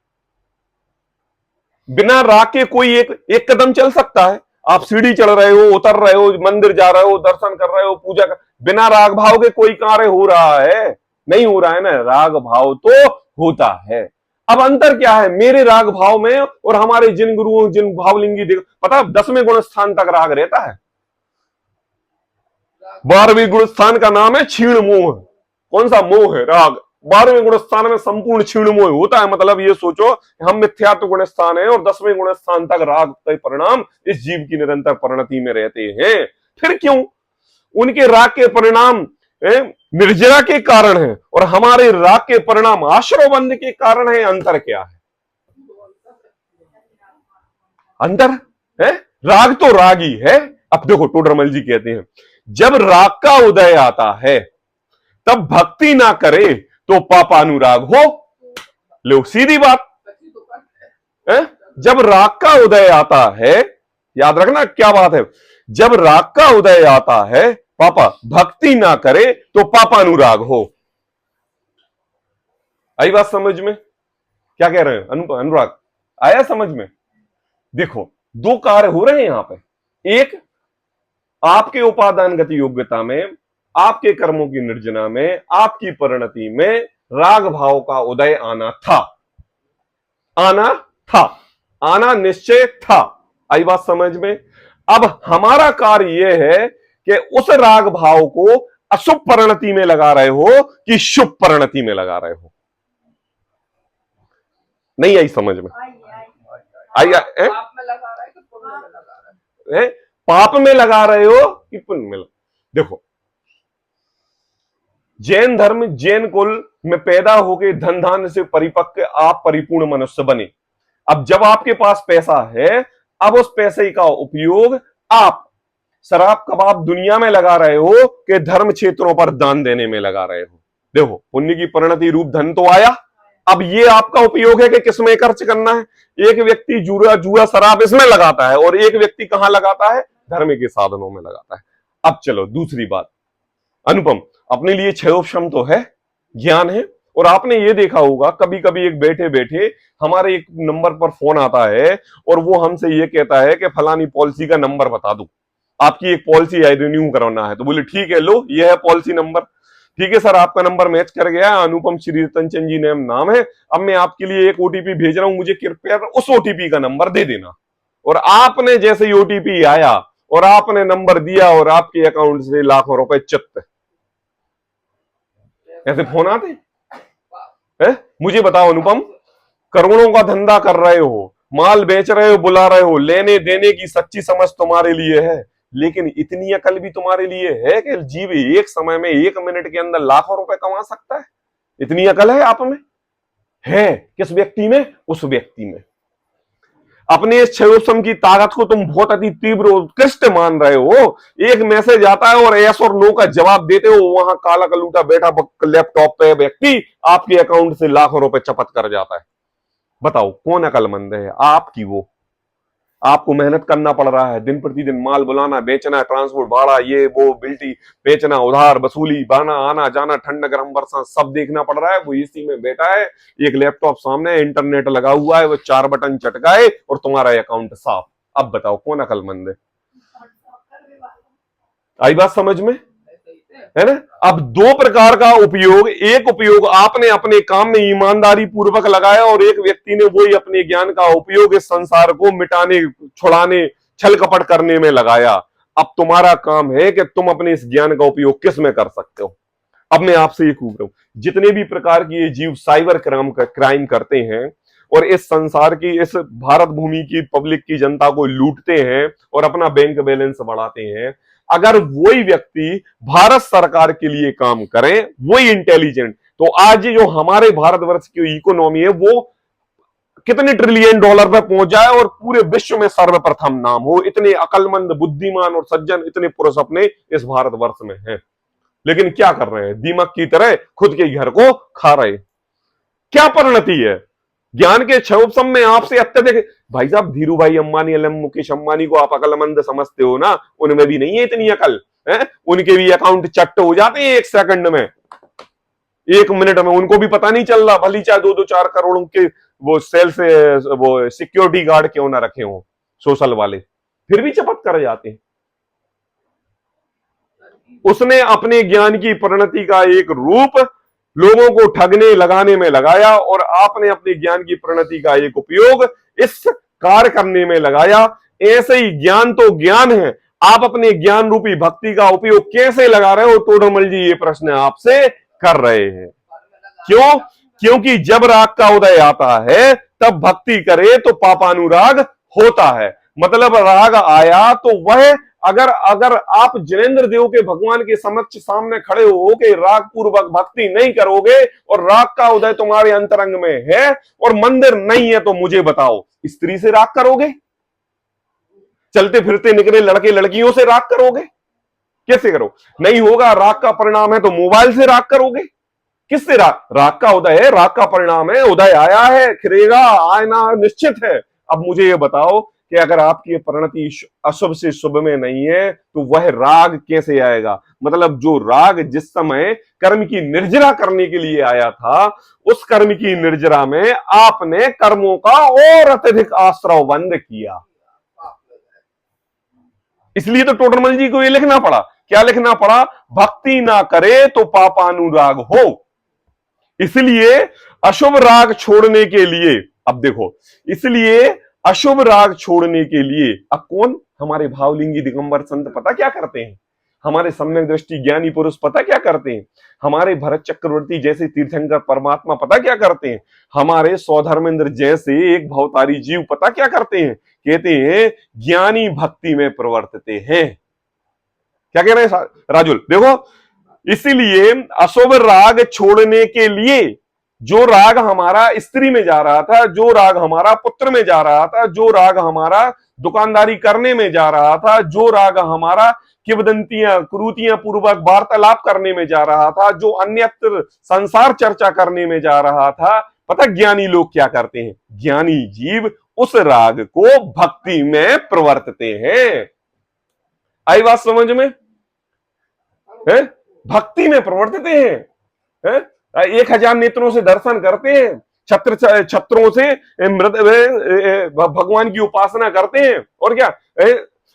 बिना राग के कोई एक कदम चल सकता है? आप सीढ़ी चढ़ रहे हो, उतर रहे हो, मंदिर जा रहे हो, दर्शन कर रहे हो, पूजा कर, बिना राग भाव के कोई कार्य हो रहा है? नहीं हो रहा है ना। राग भाव तो होता है। अब अंतर क्या है मेरे राग भाव में और हमारे जिन गुरुओं, जिन भावलिंगी, पता 10वें गुण स्थान तक राग रहता है। 12वें गुण स्थान का नाम है क्षीण मोह। कौन सा मोह है? राग। 12वें गुण स्थान में संपूर्ण क्षीण मोह होता है। मतलब ये सोचो हम मिथ्यात्व गुण स्थान है और 10वें गुण स्थान तक राग के परिणाम इस जीव की निरंतर परिणति में रहते हैं। फिर क्यों? उनके राग के परिणाम निर्जरा के कारण है और हमारे राग के परिणाम आश्रय बंध के कारण है। अंतर क्या है? अंतर है, राग तो राग ही है। अब देखो टोडरमल जी कहते हैं जब राग का उदय आता है तब भक्ति ना करे तो पापानुराग हो। लो सीधी बात है। जब राग का उदय आता है, याद रखना क्या बात है, जब राग का उदय आता है पापा भक्ति ना करे तो पापानुराग हो। आई बात समझ में? क्या कह रहे हैं अनुराग? आया समझ में? देखो दो कार्य हो रहे हैं यहां पे। एक, आपके उपादान गति योग्यता में, आपके कर्मों की निर्जना में, आपकी परिणति में राग भाव का उदय आना था, आना निश्चय था। आई बात समझ में? अब हमारा कार्य यह है कि उस राग भाव को अशुभ परिणति में लगा रहे हो कि शुभ परिणति में लगा रहे हो। नहीं आई समझ में? आई पाप में लगा रहे हो कि पुण्य में लगा रहे हो? पाप में लगा रहे हो कि पुण्य में? देखो जैन धर्म, जैन कुल में पैदा होके धन धान्य से परिपक्व आप परिपूर्ण मनुष्य बने। अब जब आपके पास पैसा है, अब उस पैसे का उपयोग आप शराब कबाब दुनिया में लगा रहे हो कि धर्म क्षेत्रों पर दान देने में लगा रहे हो। देखो पुण्य की परिणति रूप धन तो आया। अब ये आपका उपयोग है कि किसमें खर्च करना है। एक व्यक्ति जुआ शराब इसमें लगाता है और एक व्यक्ति कहां लगाता है? धर्म के साधनों में लगाता है। अब चलो दूसरी बात, अनुपम अपने लिए 6 ऑप्शन तो है, ज्ञान है। और आपने ये देखा होगा कभी कभी एक बैठे बैठे हमारे एक नंबर पर फोन आता है और वो हमसे ये कहता है कि फलानी पॉलिसी का नंबर बता दो, आपकी एक पॉलिसी है रिन्यू करवाना है। तो बोले ठीक है, लो ये है पॉलिसी नंबर। ठीक है सर, आपका नंबर मैच कर गया, अनुपम श्री रतन चंद जी नाम है। अब मैं आपके लिए एक ओटीपी भेज रहा हूं, मुझे कृपया उस ओटीपी का नंबर दे देना। और आपने जैसे ही ओटीपी आया और आपने नंबर दिया और आपके अकाउंट से लाखों रुपए चित्त। ऐसे फोन आते हैं? मुझे बताओ अनुपम, करोड़ों का धंधा कर रहे हो, माल बेच रहे हो, बुला रहे हो, लेने देने की सच्ची समझ तुम्हारे लिए है, लेकिन इतनी अकल भी तुम्हारे लिए है कि जीव एक समय में 1 मिनट के अंदर लाखों रुपए कमा सकता है? इतनी अकल है आप में? है किस व्यक्ति में? उस व्यक्ति में। अपने इस क्षयोत्सम की ताकत को तुम बहुत अति तीव्र उत्कृष्ट मान रहे हो। एक मैसेज आता है और यस और नो का जवाब देते हो, वहां काला कलूटा बैठा लैपटॉप पे व्यक्ति आपके अकाउंट से लाखों रुपए चपत कर जाता है। बताओ कौन अकलमंद है? आपकी वो। आपको मेहनत करना पड़ रहा है, दिन प्रतिदिन माल बुलाना, बेचना, ट्रांसपोर्ट भाड़ा, ये वो बिल्टी बेचना, उधार वसूली, बहाना आना जाना, ठंड गर्म बरसात सब देखना पड़ रहा है। वो इसी में बैठा है, एक लैपटॉप सामने, इंटरनेट लगा हुआ है, वो 4 बटन चटकाए और तुम्हारा अकाउंट साफ। अब बताओ कौन अकलमंद है? आई बात समझ में? है ना? अब 2 प्रकार का उपयोग, एक उपयोग आपने अपने काम में ईमानदारी पूर्वक लगाया और एक व्यक्ति ने वही अपने ज्ञान का उपयोग इस संसार को मिटाने, छुड़ाने, छल कपट करने में लगाया। अब तुम्हारा काम है कि तुम अपने इस ज्ञान का उपयोग किस में कर सकते हो। अब मैं आपसे ये पूछ रहा हूं, जितने भी प्रकार की ये जीव साइबर क्राइम करते हैं और इस संसार की, इस भारत भूमि की पब्लिक की जनता को लूटते हैं और अपना बैंक बैलेंस बढ़ाते हैं, अगर वही व्यक्ति भारत सरकार के लिए काम करें, वही इंटेलिजेंट, तो आज जो हमारे भारतवर्ष की इकोनॉमी है वो कितने ट्रिलियन डॉलर पर पहुंच जाए और पूरे विश्व में सर्वप्रथम नाम हो। इतने अकलमंद, बुद्धिमान और सज्जन, इतने पुरुष अपने इस भारतवर्ष में हैं। लेकिन क्या कर रहे हैं? दीमक की तरह खुद के घर को खा रहे। क्या परिणति है? ज्ञान के क्षयोत्सम में आपसे अत्यधिक, भाई साहब धीरू भाई अंबानी, मुकेश अंबानी को आप अकलमंद समझते हो ना, उनमें भी नहीं है इतनी अकल है। उनके भी अकाउंट चट्ट हो जाते हैं 1 सेकंड में, 1 मिनट में, उनको भी पता नहीं चल रहा। भली चाहे 2-4 करोड़ के वो सेल से वो सिक्योरिटी गार्ड क्यों ना रखे हो सोशल वाले, फिर भी चपत कर जाते हैं। उसने अपने ज्ञान की परिणति का एक रूप लोगों को ठगने लगाने में लगाया और आपने अपने ज्ञान की परिणति का एक उपयोग इस कार्य करने में लगाया। ऐसे ही ज्ञान तो ज्ञान है, आप अपने ज्ञान रूपी भक्ति का उपयोग कैसे लगा रहे हो? टोडरमल जी ये प्रश्न आपसे कर रहे हैं। क्यों? क्योंकि जब राग का उदय आता है तब भक्ति करे तो पापानुराग होता है। मतलब राग आया तो वह अगर आप जिनेंद्र देव के भगवान के समक्ष सामने खड़े हो के राग पूर्वक भक्ति नहीं करोगे और राग का उदय तुम्हारे अंतरंग में है और मंदिर नहीं है, तो मुझे बताओ स्त्री से राग करोगे? चलते फिरते निकले लड़के लड़कियों से राग करोगे? कैसे करो? नहीं होगा। राग का परिणाम है तो मोबाइल से राग करोगे? किससे राग का उदय है, राग का परिणाम है, उदय आया है, खिलेगा, आना निश्चित है। अब मुझे ये बताओ कि अगर आपकी परिणति अशुभ से शुभ में नहीं है तो वह राग कैसे आएगा? मतलब जो राग जिस समय कर्म की निर्जरा करने के लिए आया था, उस कर्म की निर्जरा में आपने कर्मों का और अत्यधिक आश्रव बंद किया। इसलिए तो टोडरमल जी को ये लिखना पड़ा। क्या लिखना पड़ा? भक्ति ना करे तो पापानुराग हो। इसलिए अशुभ राग छोड़ने के लिए, अब देखो, इसलिए अशुभ राग छोड़ने के लिए अब कौन? हमारे भावलिंगी दिगंबर संत पता क्या करते हैं? हमारे सम्यक दृष्टि ज्ञानी पुरुष पता क्या करते हैं? हमारे भरत चक्रवर्ती जैसे तीर्थंकर परमात्मा पता क्या करते हैं? हमारे सौधर्मेंद्र जैसे एक भवतारी जीव पता क्या करते हैं? कहते हैं ज्ञानी भक्ति में प्रवर्तते हैं। क्या कह रहे हैं राजुल? देखो, इसीलिए अशुभ राग छोड़ने के लिए, जो राग हमारा स्त्री में जा रहा था, जो राग हमारा पुत्र में जा रहा था, जो राग हमारा दुकानदारी करने में जा रहा था, जो राग हमारा किंवदंतियां कुरूतियां पूर्वक वार्तालाप करने में जा रहा था, जो अन्यत्र संसार चर्चा करने में जा रहा था, पता ज्ञानी लोग क्या करते हैं? ज्ञानी जीव उस राग को भक्ति में प्रवर्तते हैं। आई बात समझ में? है? भक्ति में प्रवर्तते हैं। 1000 नेत्रों से दर्शन करते हैं, छत्रों से मृत भगवान की उपासना करते हैं, और क्या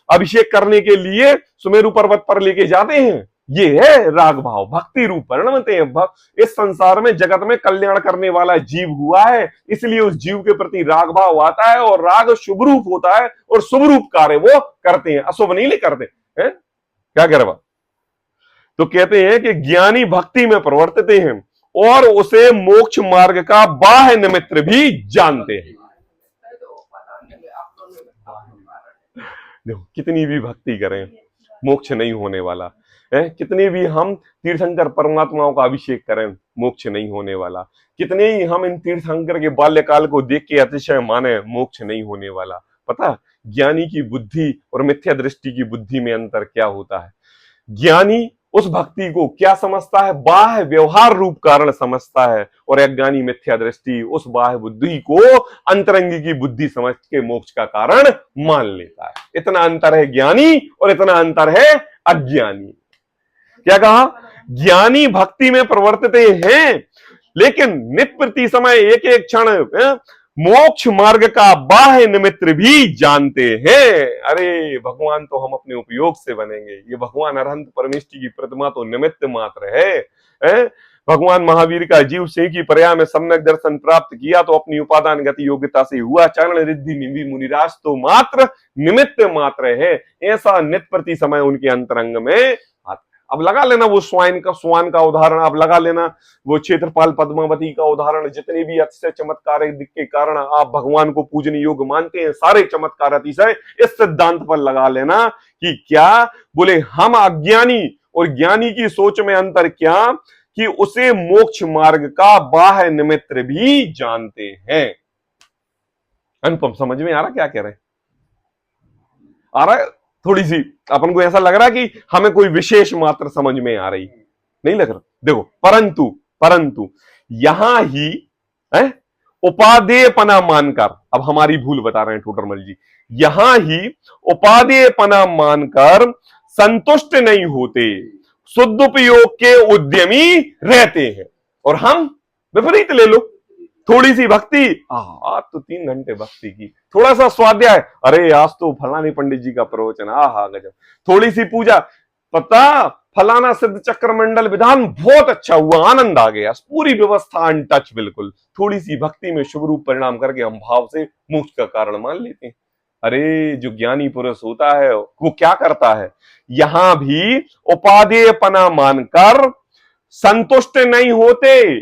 अभिषेक करने के लिए सुमेरु पर्वत पर लेके जाते हैं। ये है राग भाव, भक्ति रूप परिणमते हैं। इस संसार में जगत में कल्याण करने वाला जीव हुआ है, इसलिए उस जीव के प्रति राग भाव आता है और राग शुभ रूप होता है और शुभ रूप कार्य वो करते हैं, अशुभ नहीं ले करते हैं। क्या कह रहे? तो कहते हैं कि ज्ञानी भक्ति में प्रवर्तते हैं और उसे मोक्ष मार्ग का बाह्य निमित्त भी जानते हैं। देखो, कितनी भी भक्ति करें मोक्ष नहीं होने वाला है। कितने भी हम तीर्थंकर परमात्माओं का अभिषेक करें मोक्ष नहीं होने वाला। कितने ही हम इन तीर्थंकर के बाल्यकाल को देख के अतिशय माने, मोक्ष नहीं होने वाला। पता ज्ञानी की बुद्धि और मिथ्या दृष्टि की बुद्धि में अंतर क्या होता है? ज्ञानी उस भक्ति को क्या समझता है? बाह्य व्यवहार रूप कारण समझता है, और अज्ञानी मिथ्या दृष्टि उस बाह्य बुद्धि को अंतरंगी की बुद्धि समझ के मोक्ष का कारण मान लेता है। इतना अंतर है ज्ञानी और इतना अंतर है अज्ञानी। क्या कहा? ज्ञानी भक्ति में प्रवर्तते हैं, लेकिन नित प्रति समय एक एक क्षण मोक्ष मार्ग का बाह्य निमित्त भी जानते हैं। अरे भगवान तो हम अपने उपयोग से बनेंगे, ये भगवान अरहंत परमेष्टि की प्रतिमा तो निमित्त मात्र है? भगवान महावीर का जीव से की पर्याय में सम्यक दर्शन प्राप्त किया तो अपनी उपादान गति योग्यता से हुआ, चरण रिद्धि निधि मुनिराज तो मात्र निमित्त मात्र है। ऐसा नित प्रति समय उनके अंतरंग में। अब लगा लेना वो स्वान का उदाहरण, अब लगा लेना वो क्षेत्रपाल पद्मावती का उदाहरण। जितने भी अतिशय चमत्कार के कारण आप भगवान को पूजनीय योग्य मानते हैं, सारे चमत्कार अतिशय इस सिद्धांत पर लगा लेना कि क्या बोले, हम अज्ञानी और ज्ञानी की सोच में अंतर क्या कि उसे मोक्ष मार्ग का बाह्य निमित्त भी जानते हैं। अनुपम समझ में आ रहा क्या कह रहे हैं? आ रहा है? थोड़ी सी अपन को ऐसा लग रहा है कि हमें कोई विशेष मात्र समझ में आ रही, नहीं लग रहा? देखो, परंतु यहां ही उपादेयपना मानकर, अब हमारी भूल बता रहे हैं टोडरमल जी, यहां ही उपादेयपना मानकर संतुष्ट नहीं होते, शुद्धोपयोग के उद्यमी रहते हैं। और हम विपरीत ले लो, थोड़ी सी भक्ति, आज तो 3 घंटे भक्ति की, थोड़ा सा स्वाध्याय, अरे आज तो फलानी पंडित जी का प्रवचन, आहा गजब, थोड़ी सी पूजा, पता फलाना सिद्ध चक्र मंडल विधान बहुत अच्छा हुआ, आनंद आ गया, पूरी व्यवस्था अनटच बिल्कुल। थोड़ी सी भक्ति में शुभ रूप परिणाम करके हम भाव से मोक्ष का कारण मान लेते हैं। अरे जो ज्ञानी पुरुष होता है वो क्या करता है, यहां भी उपादेयपना मानकर संतुष्ट नहीं होते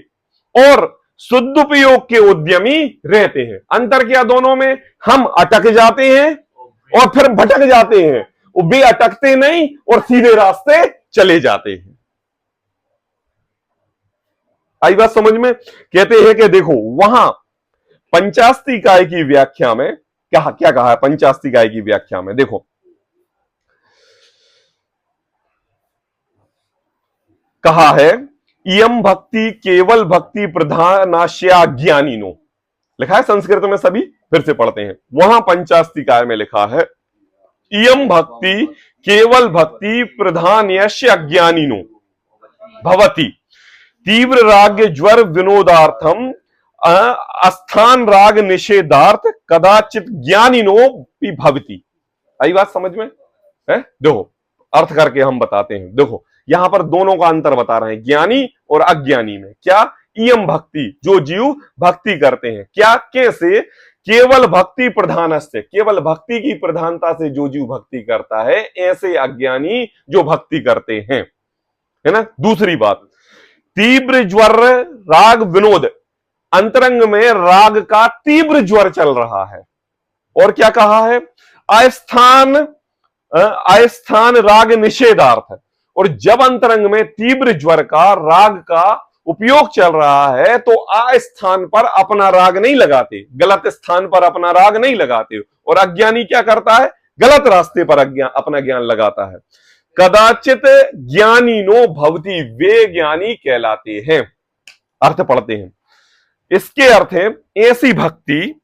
और शुद्धोपयोग के उद्यमी रहते हैं। अंतर क्या दोनों में, हम अटक जाते हैं और फिर भटक जाते हैं, वे अटकते नहीं और सीधे रास्ते चले जाते हैं। आई बात समझ में? कहते हैं कि देखो वहां पंचास्तिकाय की व्याख्या में क्या कहा है, पंचास्तिकाय की व्याख्या में देखो कहा है, इयम भक्ति केवल भक्ति प्रधानाश्या ज्ञानिनो, लिखा है संस्कृत में, सभी फिर से पढ़ते हैं। वहां पंचास्तिकाय में लिखा है, इयम भक्ति केवल भक्ति प्रधानयस्य ज्ञानिनो भवति तीव्र राग ज्वर विनोदार्थम अस्थान राग निषेधार्थ कदाचित ज्ञानिनो भी भवति। आई बात समझ में है? देखो अर्थ करके हम बताते हैं। देखो यहां पर दोनों का अंतर बता रहे हैं, ज्ञानी और अज्ञानी में। क्या, इयम भक्ति, जो जीव भक्ति करते हैं, क्या, कैसे, केवल भक्ति प्रधानस्य, केवल भक्ति की प्रधानता से जो जीव भक्ति करता है, ऐसे अज्ञानी जो भक्ति करते हैं, है ना। दूसरी बात, तीव्र ज्वर राग विनोद, अंतरंग में राग का तीव्र ज्वर चल रहा है। और क्या कहा है, अस्थान राग निषेधार्थ, और जब अंतरंग में तीव्र ज्वर का राग का उपयोग चल रहा है तो अस्थान पर अपना राग नहीं लगाते, गलत स्थान पर अपना राग नहीं लगाते। और अज्ञानी क्या करता है, गलत रास्ते पर अपना ज्ञान लगाता है। कदाचित ज्ञानीनो भवति, वे ज्ञानी कहलाते हैं। अर्थ पढ़ते हैं, इसके अर्थ है, ऐसी भक्ति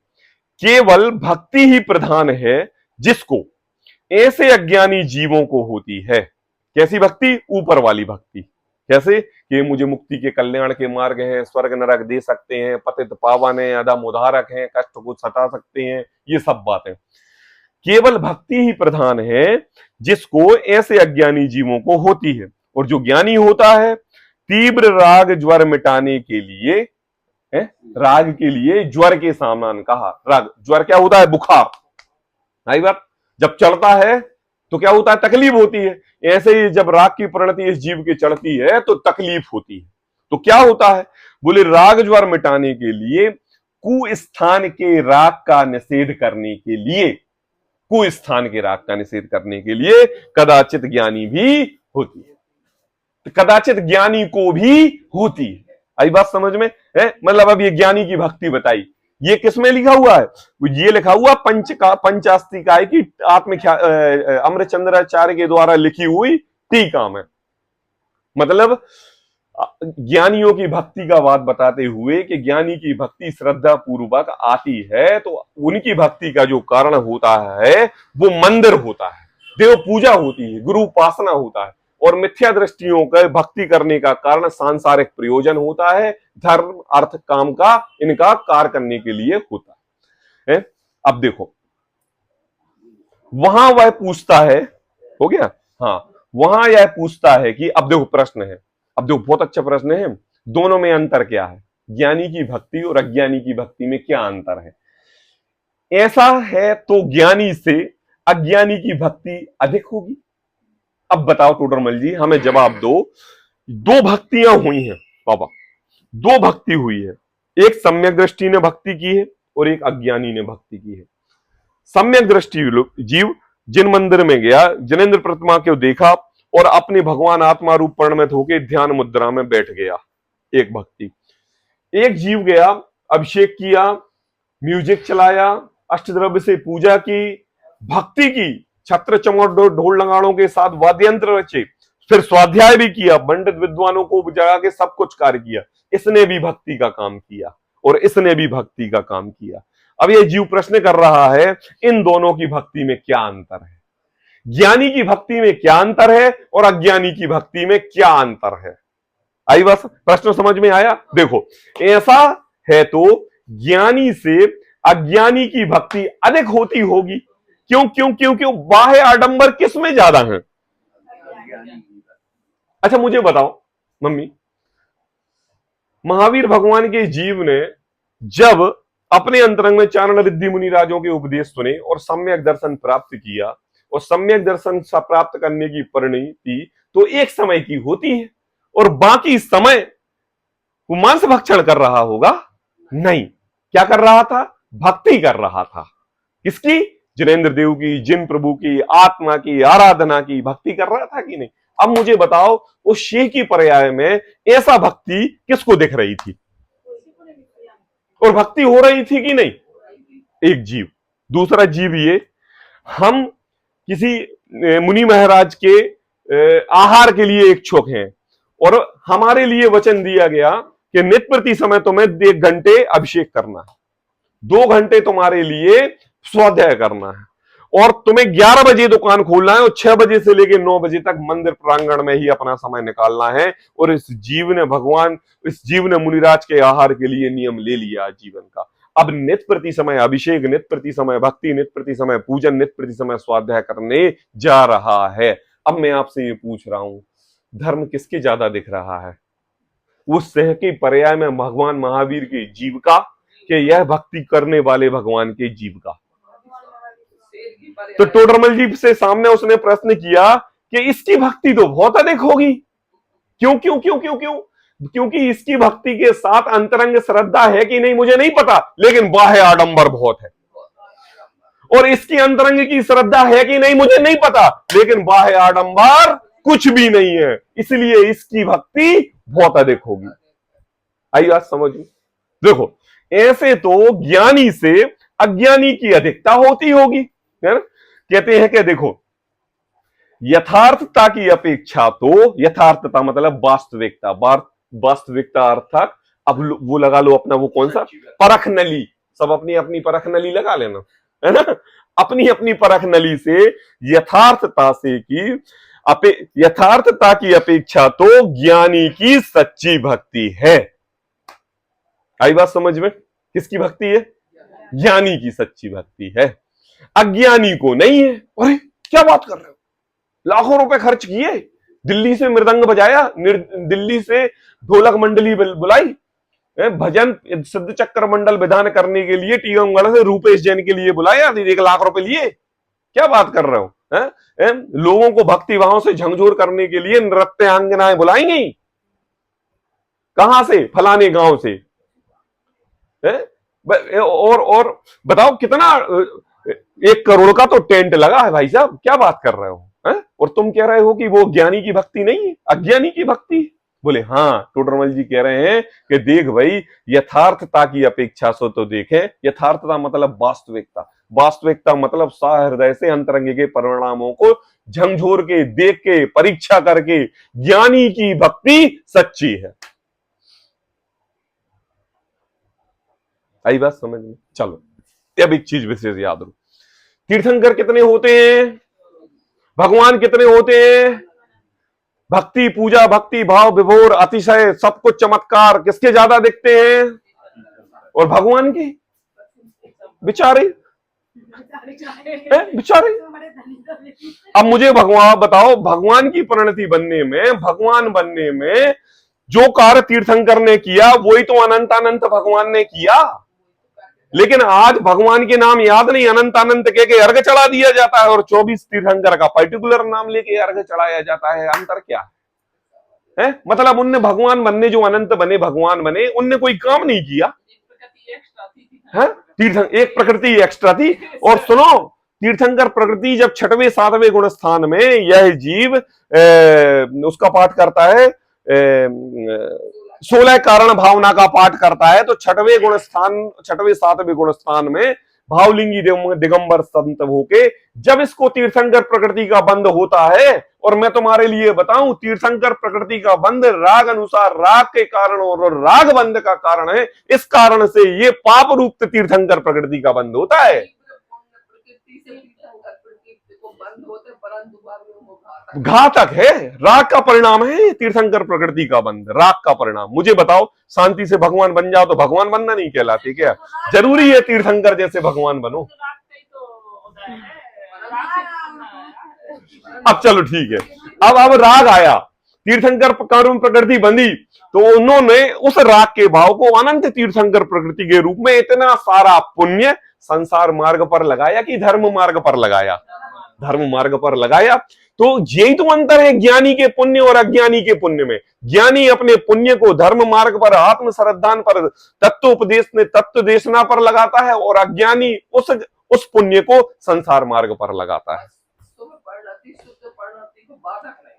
केवल भक्ति ही प्रधान है जिसको ऐसे अज्ञानी जीवों को होती है। कैसी भक्ति, ऊपर वाली भक्ति। कैसे कि मुझे मुक्ति के कल्याण के मार्ग हैं, स्वर्ग नरक दे सकते हैं, पतित पावन है, अधम उद्धारक हैं, कष्ट को सता सकते हैं, ये सब बातें। केवल भक्ति ही प्रधान है जिसको ऐसे अज्ञानी जीवों को होती है। और जो ज्ञानी होता है, तीव्र राग ज्वर मिटाने के लिए, राग के लिए ज्वर के सामान कहा। राग, ज्वर क्या होता है, बुखार। आई बात, जब चढ़ता है तो क्या होता है, तकलीफ होती है। ऐसे ही जब राग की परिणति इस जीव की चढ़ती है तो तकलीफ होती है। तो क्या होता है, बोले राग ज्वर मिटाने के लिए, कुस्थान के राग का निषेध करने के लिए, कुस्थान के राग का निषेध करने के लिए कदाचित ज्ञानी भी होती है, तो कदाचित ज्ञानी को भी होती है। आई बात समझ में है? मतलब अब ये ज्ञानी की भक्ति बताई, ये किसमें लिखा हुआ है, ये लिखा हुआ पंचास्तिकाय की अमृतचंद्राचार्य के द्वारा लिखी हुई टीका में। मतलब ज्ञानियों की भक्ति का बात बताते हुए कि ज्ञानी की भक्ति श्रद्धा पूर्वक आती है तो उनकी भक्ति का जो कारण होता है वो मंदिर होता है, देव पूजा होती है, गुरु उपासना होता है। और मिथ्या दृष्टियों का भक्ति करने का कारण सांसारिक प्रयोजन होता है, धर्म अर्थ काम का इनका कार्य करने के लिए होता है। अब देखो वहां वह पूछता है, हो गया, हाँ, वहां यह पूछता है कि, अब देखो प्रश्न है, अब देखो बहुत अच्छा प्रश्न है, दोनों में अंतर क्या है, ज्ञानी की भक्ति और अज्ञानी की भक्ति में क्या अंतर है। ऐसा है तो ज्ञानी से अज्ञानी की भक्ति अधिक होगी। अब बताओ टोडरमल जी, हमें जवाब दो। दो भक्तियां हुई हैं बाबा, दो भक्ति हुई है, एक सम्यक दृष्टि ने भक्ति की है और एक अज्ञानी ने भक्ति की है। सम्यक दृष्टि जीव जिन मंदिर में गया, जिनेंद्र प्रतिमा को देखा और अपने भगवान आत्मा रूप परिणमित होकर ध्यान मुद्रा में बैठ गया, एक भक्ति। एक जीव गया, अभिषेक किया, म्यूजिक चलाया, अष्टद्रव्य से पूजा की, भक्ति की, छत्र चमोट ढोल नगाड़ों के साथ वाद्य यंत्र रचे, फिर स्वाध्याय भी किया, पंडित विद्वानों को जगा के सब कुछ कार्य किया। इसने भी भक्ति का काम किया और इसने भी भक्ति का काम किया। अब ये जीव प्रश्न कर रहा है, इन दोनों की भक्ति में क्या अंतर है, ज्ञानी की भक्ति में क्या अंतर है और अज्ञानी की भक्ति में क्या अंतर है। आई बस प्रश्न समझ में आया। देखो ऐसा है तो ज्ञानी से अज्ञानी की भक्ति अधिक होती होगी। क्यों क्यों क्यों क्यों, बाह्य आडंबर किस में ज्यादा है। अच्छा मुझे बताओ मम्मी, महावीर भगवान के जीव ने जब अपने अंतरंग में चारण रिद्धि मुनि राजों के उपदेश सुने और सम्यक दर्शन प्राप्त किया, और सम्यक दर्शन प्राप्त करने की परिणति तो एक समय की होती है, और बाकी समय वो मांस भक्षण कर रहा होगा नहीं। क्या कर रहा था? भक्ति कर रहा था। किसकी? जिनेंद्र देव की, जिन प्रभु की, आत्मा की आराधना की भक्ति कर रहा था कि नहीं? अब मुझे बताओ, उस शेह की पर्याय में ऐसा भक्ति किसको दिख रही थी? और भक्ति हो रही थी कि नहीं? एक जीव। दूसरा जीव ये, हम किसी मुनि महाराज के आहार के लिए इच्छुक हैं, और हमारे लिए वचन दिया गया कि नित्य प्रति समय तुम्हें 1 घंटे अभिषेक करना है, 2 घंटे तुम्हारे लिए स्वाध्याय करना है, और तुम्हें 11 बजे दुकान खोलना है और 6 बजे से लेकर 9 बजे तक मंदिर प्रांगण में ही अपना समय निकालना है। और इस जीव ने मुनिराज के आहार के लिए नियम ले लिया जीवन का। अब नित्य प्रति समय अभिषेक, नित्य प्रति समय भक्ति, नित्य प्रति समय पूजन, नित्य प्रति समय स्वाध्याय करने जा रहा है। अब मैं आपसे ये पूछ रहा हूं, धर्म किसके ज्यादा दिख रहा है? उस सह के पर्याय में भगवान महावीर के जीव का, कि यह भक्ति करने वाले भगवान के जीव का? तो टोडरमल जी से सामने उसने प्रश्न किया कि इसकी भक्ति तो बहुत अधिक होगी। क्यों क्यों क्यों क्यों क्यों? क्योंकि इसकी भक्ति के साथ अंतरंग श्रद्धा है कि नहीं मुझे नहीं पता, लेकिन बाह्य आडंबर बहुत है। और इसकी अंतरंग की श्रद्धा है कि नहीं मुझे नहीं पता, लेकिन बाह्य आडंबर कुछ भी नहीं है, इसलिए इसकी भक्ति बहुत अधिक होगी। आई बात समझ में? देखो, ऐसे तो ज्ञानी से अज्ञानी की अधिकता होती होगी, है ना? कहते हैं कि देखो, यथार्थता की अपेक्षा तो, यथार्थता मतलब वास्तविकता, वास्तविकता अर्थात अब वो लगा लो अपना वो कौन सा परख नली, सब अपनी अपनी परख नली लगा लेना, है ना? अपनी अपनी परख नली से यथार्थता की अपेक्षा तो ज्ञानी की सच्ची भक्ति है। आई बात समझ में? किसकी भक्ति है? ज्ञानी की सच्ची भक्ति है, अज्ञानी को नहीं है। अरे क्या बात कर रहे हो, लाखों रुपए खर्च किए, दिल्ली से मृदंग बजाया, दिल्ली से ढोलक मंडली बुलाई, भजन सिद्ध चक्र मंडल विधान करने के लिए टीकमगढ़ से रूपेश जैन के लिए बुलाया, 1 लाख रुपए लिए। क्या बात कर रहे हो? लोगों को भक्ति भाव से झंझोर करने के लिए नृत्यांगनाएं बुलाई गई, कहां से? फलाने गांव से। और बताओ कितना, 1 करोड़ का तो टेंट लगा है भाई साहब, क्या बात कर रहे हो? और तुम कह रहे हो कि वो ज्ञानी की भक्ति नहीं है, अज्ञानी की भक्ति? बोले हाँ, टोडरमल जी कह रहे हैं कि देख भाई, यथार्थता की अपेक्षा से तो देखें, यथार्थता मतलब वास्तविकता, वास्तविकता मतलब सहृदय से अंतरंग के परिणामों को झंझोर के, देख के, परीक्षा करके, ज्ञानी की भक्ति सच्ची है। आई बात समझ में? चलो अब एक चीज विशेष याद रखो, तीर्थंकर कितने होते हैं? भगवान कितने होते हैं? भक्ति पूजा, भक्ति भाव, विभोर, अतिशय, सब कुछ चमत्कार किसके ज्यादा दिखते हैं? और भगवान की बेचारे, बेचारे। अब मुझे भगवान बताओ, भगवान की परिणति बनने में, भगवान बनने में जो कार्य तीर्थंकर ने किया वही तो अनंत अनंत भगवान ने किया। लेकिन आज भगवान के नाम याद नहीं, अनंत अनंत के अर्घ चढ़ा दिया जाता है, और 24 तीर्थंकर का पर्टिकुलर नाम लेके अर्घ चढ़ाया जाता है। अंतर क्या है? मतलब उनने भगवान बनने, जो अनंत बने भगवान बने, उनने कोई काम नहीं किया है। एक प्रकृति एक्स्ट्रा थी। और सुनो, तीर्थंकर प्रकृति जब 6वें 7वें गुण स्थान में यह जीव उसका पाठ करता है, 16 कारण भावना का पाठ करता है, तो 6वें गुण स्थान, 6वें 7वें गुण स्थान में भावलिंगी दिगंबर संत होके जब इसको तीर्थंकर प्रकृति का बंध होता है, और मैं तुम्हारे लिए बताऊं, तीर्थंकर प्रकृति का बंध राग अनुसार, राग के कारण और राग बंध का कारण है। इस कारण से ये पाप रूप तीर्थंकर प्रकृति का बंध होता है। घातक है, राग का परिणाम है तीर्थंकर प्रकृति का बंध, राग का परिणाम। मुझे बताओ, शांति से भगवान बन जाओ तो भगवान बनना नहीं कहलाते क्या? जरूरी है तीर्थंकर जैसे भगवान बनो? अब चलो ठीक है, अब राग आया, तीर्थंकर कार्यों में प्रकृति बंधी, तो उन्होंने उस राग के भाव को अनंत तीर्थंकर प्रकृति के रूप में इतना सारा पुण्य संसार मार्ग पर लगाया कि धर्म मार्ग पर लगाया, धर्म मार्ग पर लगाया। तो यही तो अंतर है ज्ञानी के पुण्य और अज्ञानी के पुण्य में। ज्ञानी अपने पुण्य को धर्म मार्ग पर, आत्म श्रद्धान पर, तत्वोपदेश ने तत्व देशना पर लगाता है, और अज्ञानी उस पुण्य को संसार मार्ग पर लगाता है।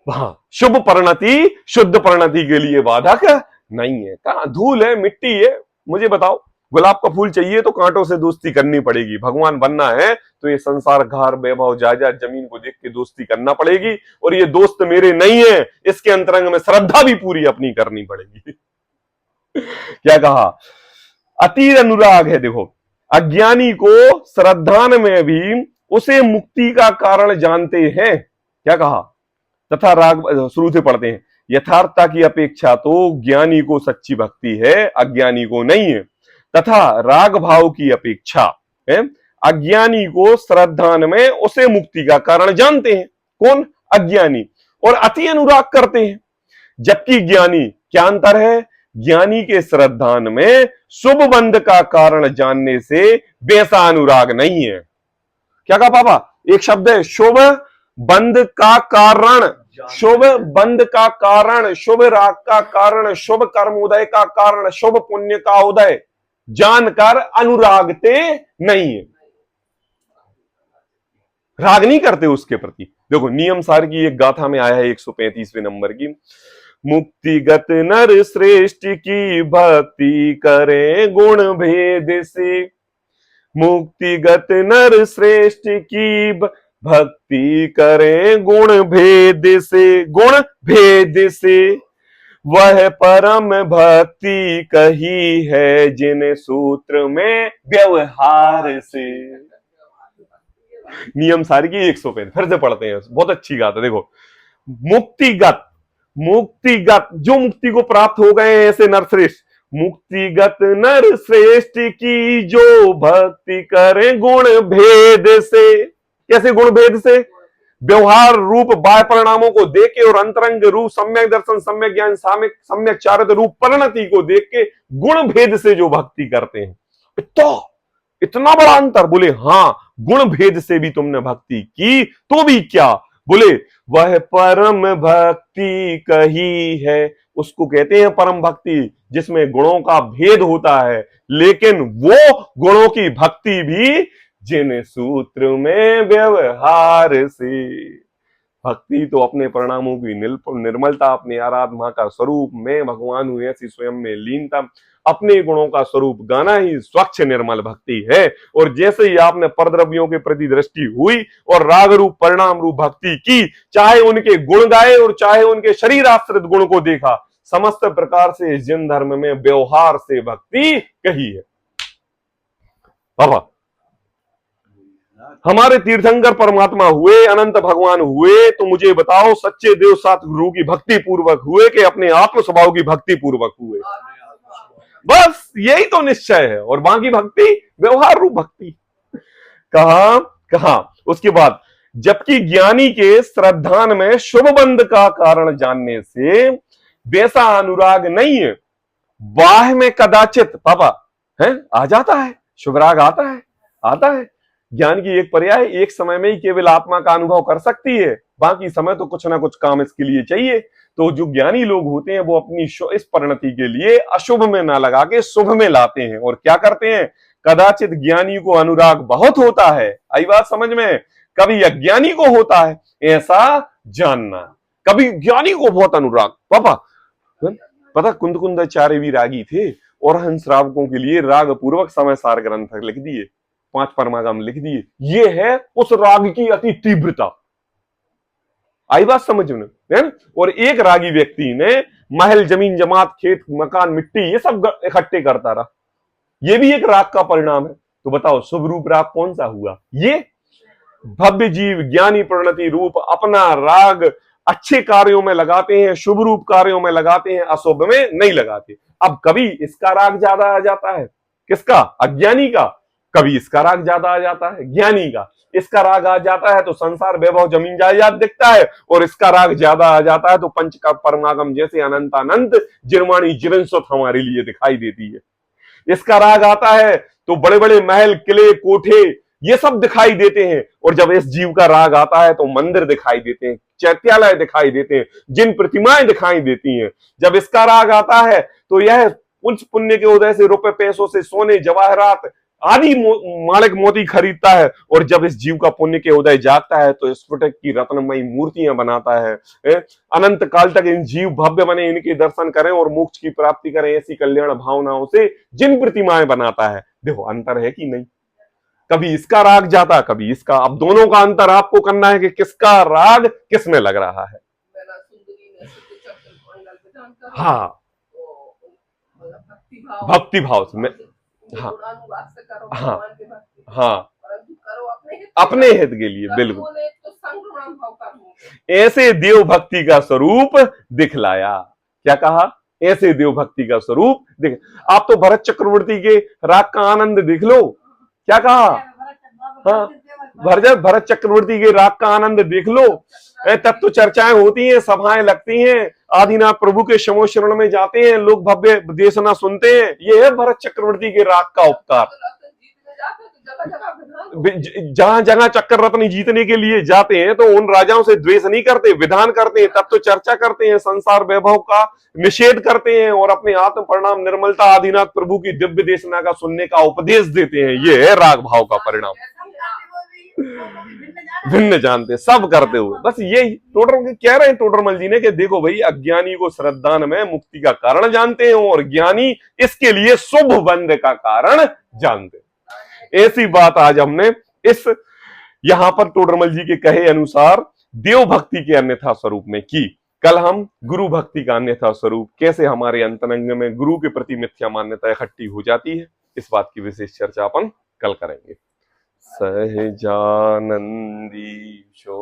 हाँ, शुभ परिणति शुद्ध परिणति के लिए बाधक नहीं है। कहां धूल है, मिट्टी है, मुझे बताओ, गुलाब का फूल चाहिए तो कांटों से दोस्ती करनी पड़ेगी। भगवान बनना है तो ये संसार, घर, वैभव, जायदाद, जमीन को देख के दोस्ती करना पड़ेगी, और ये दोस्त मेरे नहीं है, इसके अंतरंग में श्रद्धा भी पूरी अपनी करनी पड़ेगी। क्या कहा? अतीर अनुराग है। देखो, अज्ञानी को श्रद्धान में भी उसे मुक्ति का कारण जानते हैं। क्या कहा? तथा राग, शुरू से पढ़ते हैं, यथार्थता की अपेक्षा तो ज्ञानी को सच्ची भक्ति है, अज्ञानी को नहीं है। तथा राग भाव की अपेक्षा है, अज्ञानी को श्रद्धान में उसे मुक्ति का कारण जानते हैं। कौन? अज्ञानी। और अति अनुराग करते हैं। जबकि ज्ञानी, क्या अंतर है? ज्ञानी के श्रद्धान में शुभ बंध का कारण जानने से वैसा अनुराग नहीं है। क्या कहा पापा? एक शब्द है, शुभ बंध का कारण, शुभ बंध का कारण, शुभ राग का कारण, शुभ कर्म उदय का कारण, शुभ पुण्य का उदय जानकर अनुरागते नहीं है, राग नहीं करते उसके प्रति। देखो, नियम सार की एक गाथा में आया है 135वें नंबर की, मुक्तिगत नर श्रेष्ठ की भक्ति करें गुण भेद से, मुक्तिगत नर श्रेष्ठ की भक्ति करें गुण भेद से, गुण भेद से, वह परम भक्ति कही है जिन सूत्र में व्यवहार से। नियम सारी की 135, फिर से पढ़ते हैं, बहुत अच्छी बात है। देखो, मुक्तिगत, मुक्तिगत जो मुक्ति को प्राप्त हो गए हैं ऐसे नरश्रेष्ठ, मुक्तिगत नर श्रेष्ठ की जो भक्ति करें गुण भेद से। कैसे गुण भेद से? व्यवहार रूप बाह्य परिणामों को देख के और अंतरंग रूप सम्यक दर्शन, सम्यक ज्ञान, सम्यक चारित्र रूप परिणति को देख के गुण भेद से जो भक्ति करते हैं। तो इतना बड़ा अंतर? बोले हाँ, गुण भेद से भी तुमने भक्ति की तो भी क्या? बोले वह परम भक्ति कही है, उसको कहते हैं परम भक्ति, जिसमें गुणों का भेद होता है, लेकिन वो गुणों की भक्ति भी जिन सूत्र में व्यवहार से। भक्ति तो अपने परिणामों की निर्मलता, अपने आराधना का स्वरूप, मैं भगवान हूं ऐसी स्वयं में लीनता, अपने गुणों का स्वरूप गाना ही स्वच्छ निर्मल भक्ति है। और जैसे ही आपने परद्रव्यों के प्रति दृष्टि हुई और राग रूप परिणाम रूप भक्ति की, चाहे उनके गुण गाए और चाहे उनके शरीर आश्रित गुण को देखा, समस्त प्रकार से जिन धर्म में व्यवहार से भक्ति कही है। बाबा, हमारे तीर्थंकर परमात्मा हुए, अनंत भगवान हुए, तो मुझे बताओ सच्चे देव सात गुरु की भक्ति पूर्वक हुए कि अपने आत्म स्वभाव की भक्ति पूर्वक हुए? बस यही तो निश्चय है, और बाकी भक्ति व्यवहार रूप भक्ति। कहा उसके बाद, जबकि ज्ञानी के श्रद्धान में शुभ बंध का कारण जानने से वैसा अनुराग नहीं है। बाह्य में कदाचित पापा है आ जाता है, शुभ राग आता है। ज्ञान की एक पर्याय एक समय में ही केवल आत्मा का अनुभव कर सकती है, बाकी समय तो कुछ ना कुछ काम इसके लिए चाहिए। तो जो ज्ञानी लोग होते हैं वो अपनी इस परिणति के लिए अशुभ में ना लगा के शुभ में लाते हैं। और क्या करते हैं? कदाचित ज्ञानी को अनुराग बहुत होता है, आई बात समझ में, कभी अज्ञानी को होता है, ऐसा जानना। कभी ज्ञानी को बहुत अनुराग, पापा पता कुंदकुंदाचार्य भी रागी थे, और हंस श्रावकों के लिए राग पूर्वक समय सार ग्रंथ लिख दिए, 5 परमागम लिख दिए। ये है उस राग की अति तीव्रता, आई बात समझ में है ना? और एक रागी व्यक्ति ने महल, जमीन, जमात, खेत, मकान, मिट्टी, ये सब इकट्ठे करता रहा, ये भी एक राग का परिणाम है। तो बताओ शुभ रूप राग कौन सा हुआ? ये भव्य जीव ज्ञानी परिणति रूप अपना राग अच्छे कार्यों में लगाते हैं, शुभ रूप कार्यों में लगाते हैं, अशुभ में नहीं लगाते। अब कभी इसका राग ज्यादा आ जाता है, किसका? अज्ञानी का, कभी इसका राग ज्यादा आ जाता है ज्ञानी का, इसका राग आ जाता है तो संसार वैभव जमीन जायदाद दिखता है, और इसका राग ज्यादा आ जाता है तो पंच का परमागम जैसे अनंत अनंत जिरमाणी जिरनसुत हमारे लिए दिखाई देती है। इसका राग आता है तो बड़े बड़े महल किले कोठे ये सब दिखाई देते हैं, और जब इस जीव का राग आता है तो मंदिर दिखाई देते हैं, चैत्यालय दिखाई देते हैं, जिन प्रतिमाएं दिखाई देती हैं। जब इसका राग आता है तो यह उच्च पुण्य के उदय से रुपए पैसों से सोने जवाहरात आदि माणिक मोती खरीदता है, और जब इस जीव का पुण्य के उदय जागता है तो स्फुटक की रत्नमयी मूर्तियां बनाता है। अनंत काल तक इन जीव भव्य बने, इनके दर्शन करें और मोक्ष की प्राप्ति करें, ऐसी कल्याण भावनाओं से जिन प्रतिमाएं बनाता है। देखो अंतर है कि नहीं, कभी इसका राग जाता कभी इसका। अब दोनों का अंतर आपको करना है कि किसका राग किस में लग रहा है। हाँ भक्ति भाव से मैं, हाँ हाँ हाँ अपने हित के लिए बिल्कुल ऐसे देव भक्ति का स्वरूप दिखलाया। क्या कहा? ऐसे देव भक्ति का स्वरूप दिख। आप तो भरत चक्रवर्ती के राग का आनंद देख लो। क्या कहा? हाँ भरत चक्रवर्ती के राग का आनंद देख लो। तब तो चर्चाएं होती हैं, सभाएं लगती हैं, आदिनाथ प्रभु के शमोशरण में जाते हैं लोग, भव्य देशना सुनते हैं। ये है भरत चक्रवर्ती के राग का उपकार। जहां जहां चक्कर रत्न जीतने के लिए जाते हैं तो उन राजाओं से द्वेष नहीं करते, विधान करते हैं, तब तो चर्चा करते हैं, संसार वैभव का निषेध करते हैं और अपने आत्म परिणाम निर्मलता आदिनाथ प्रभु की दिव्य देशना का सुनने का उपदेश देते हैं। ये है राग भाव का परिणाम। भिन्न जानते सब करते हुए, बस यही टोडर कह रहे हैं टोडरमल जी ने कि देखो भाई, अज्ञानी को श्रद्धान में मुक्ति का कारण जानते हैं और ज्ञानी इसके लिए शुभ बंध का कारण जानते हैं। ऐसी बात आज हमने इस यहां पर टोडरमल जी के कहे अनुसार देव भक्ति के अन्यथा स्वरूप में की। कल हम गुरु भक्ति का अन्यथा स्वरूप, कैसे हमारे अंतरंग में गुरु के प्रति मिथ्या मान्यता इकट्ठी हो जाती है, इस बात की विशेष चर्चा अपन कल करेंगे। सहजानंदी शो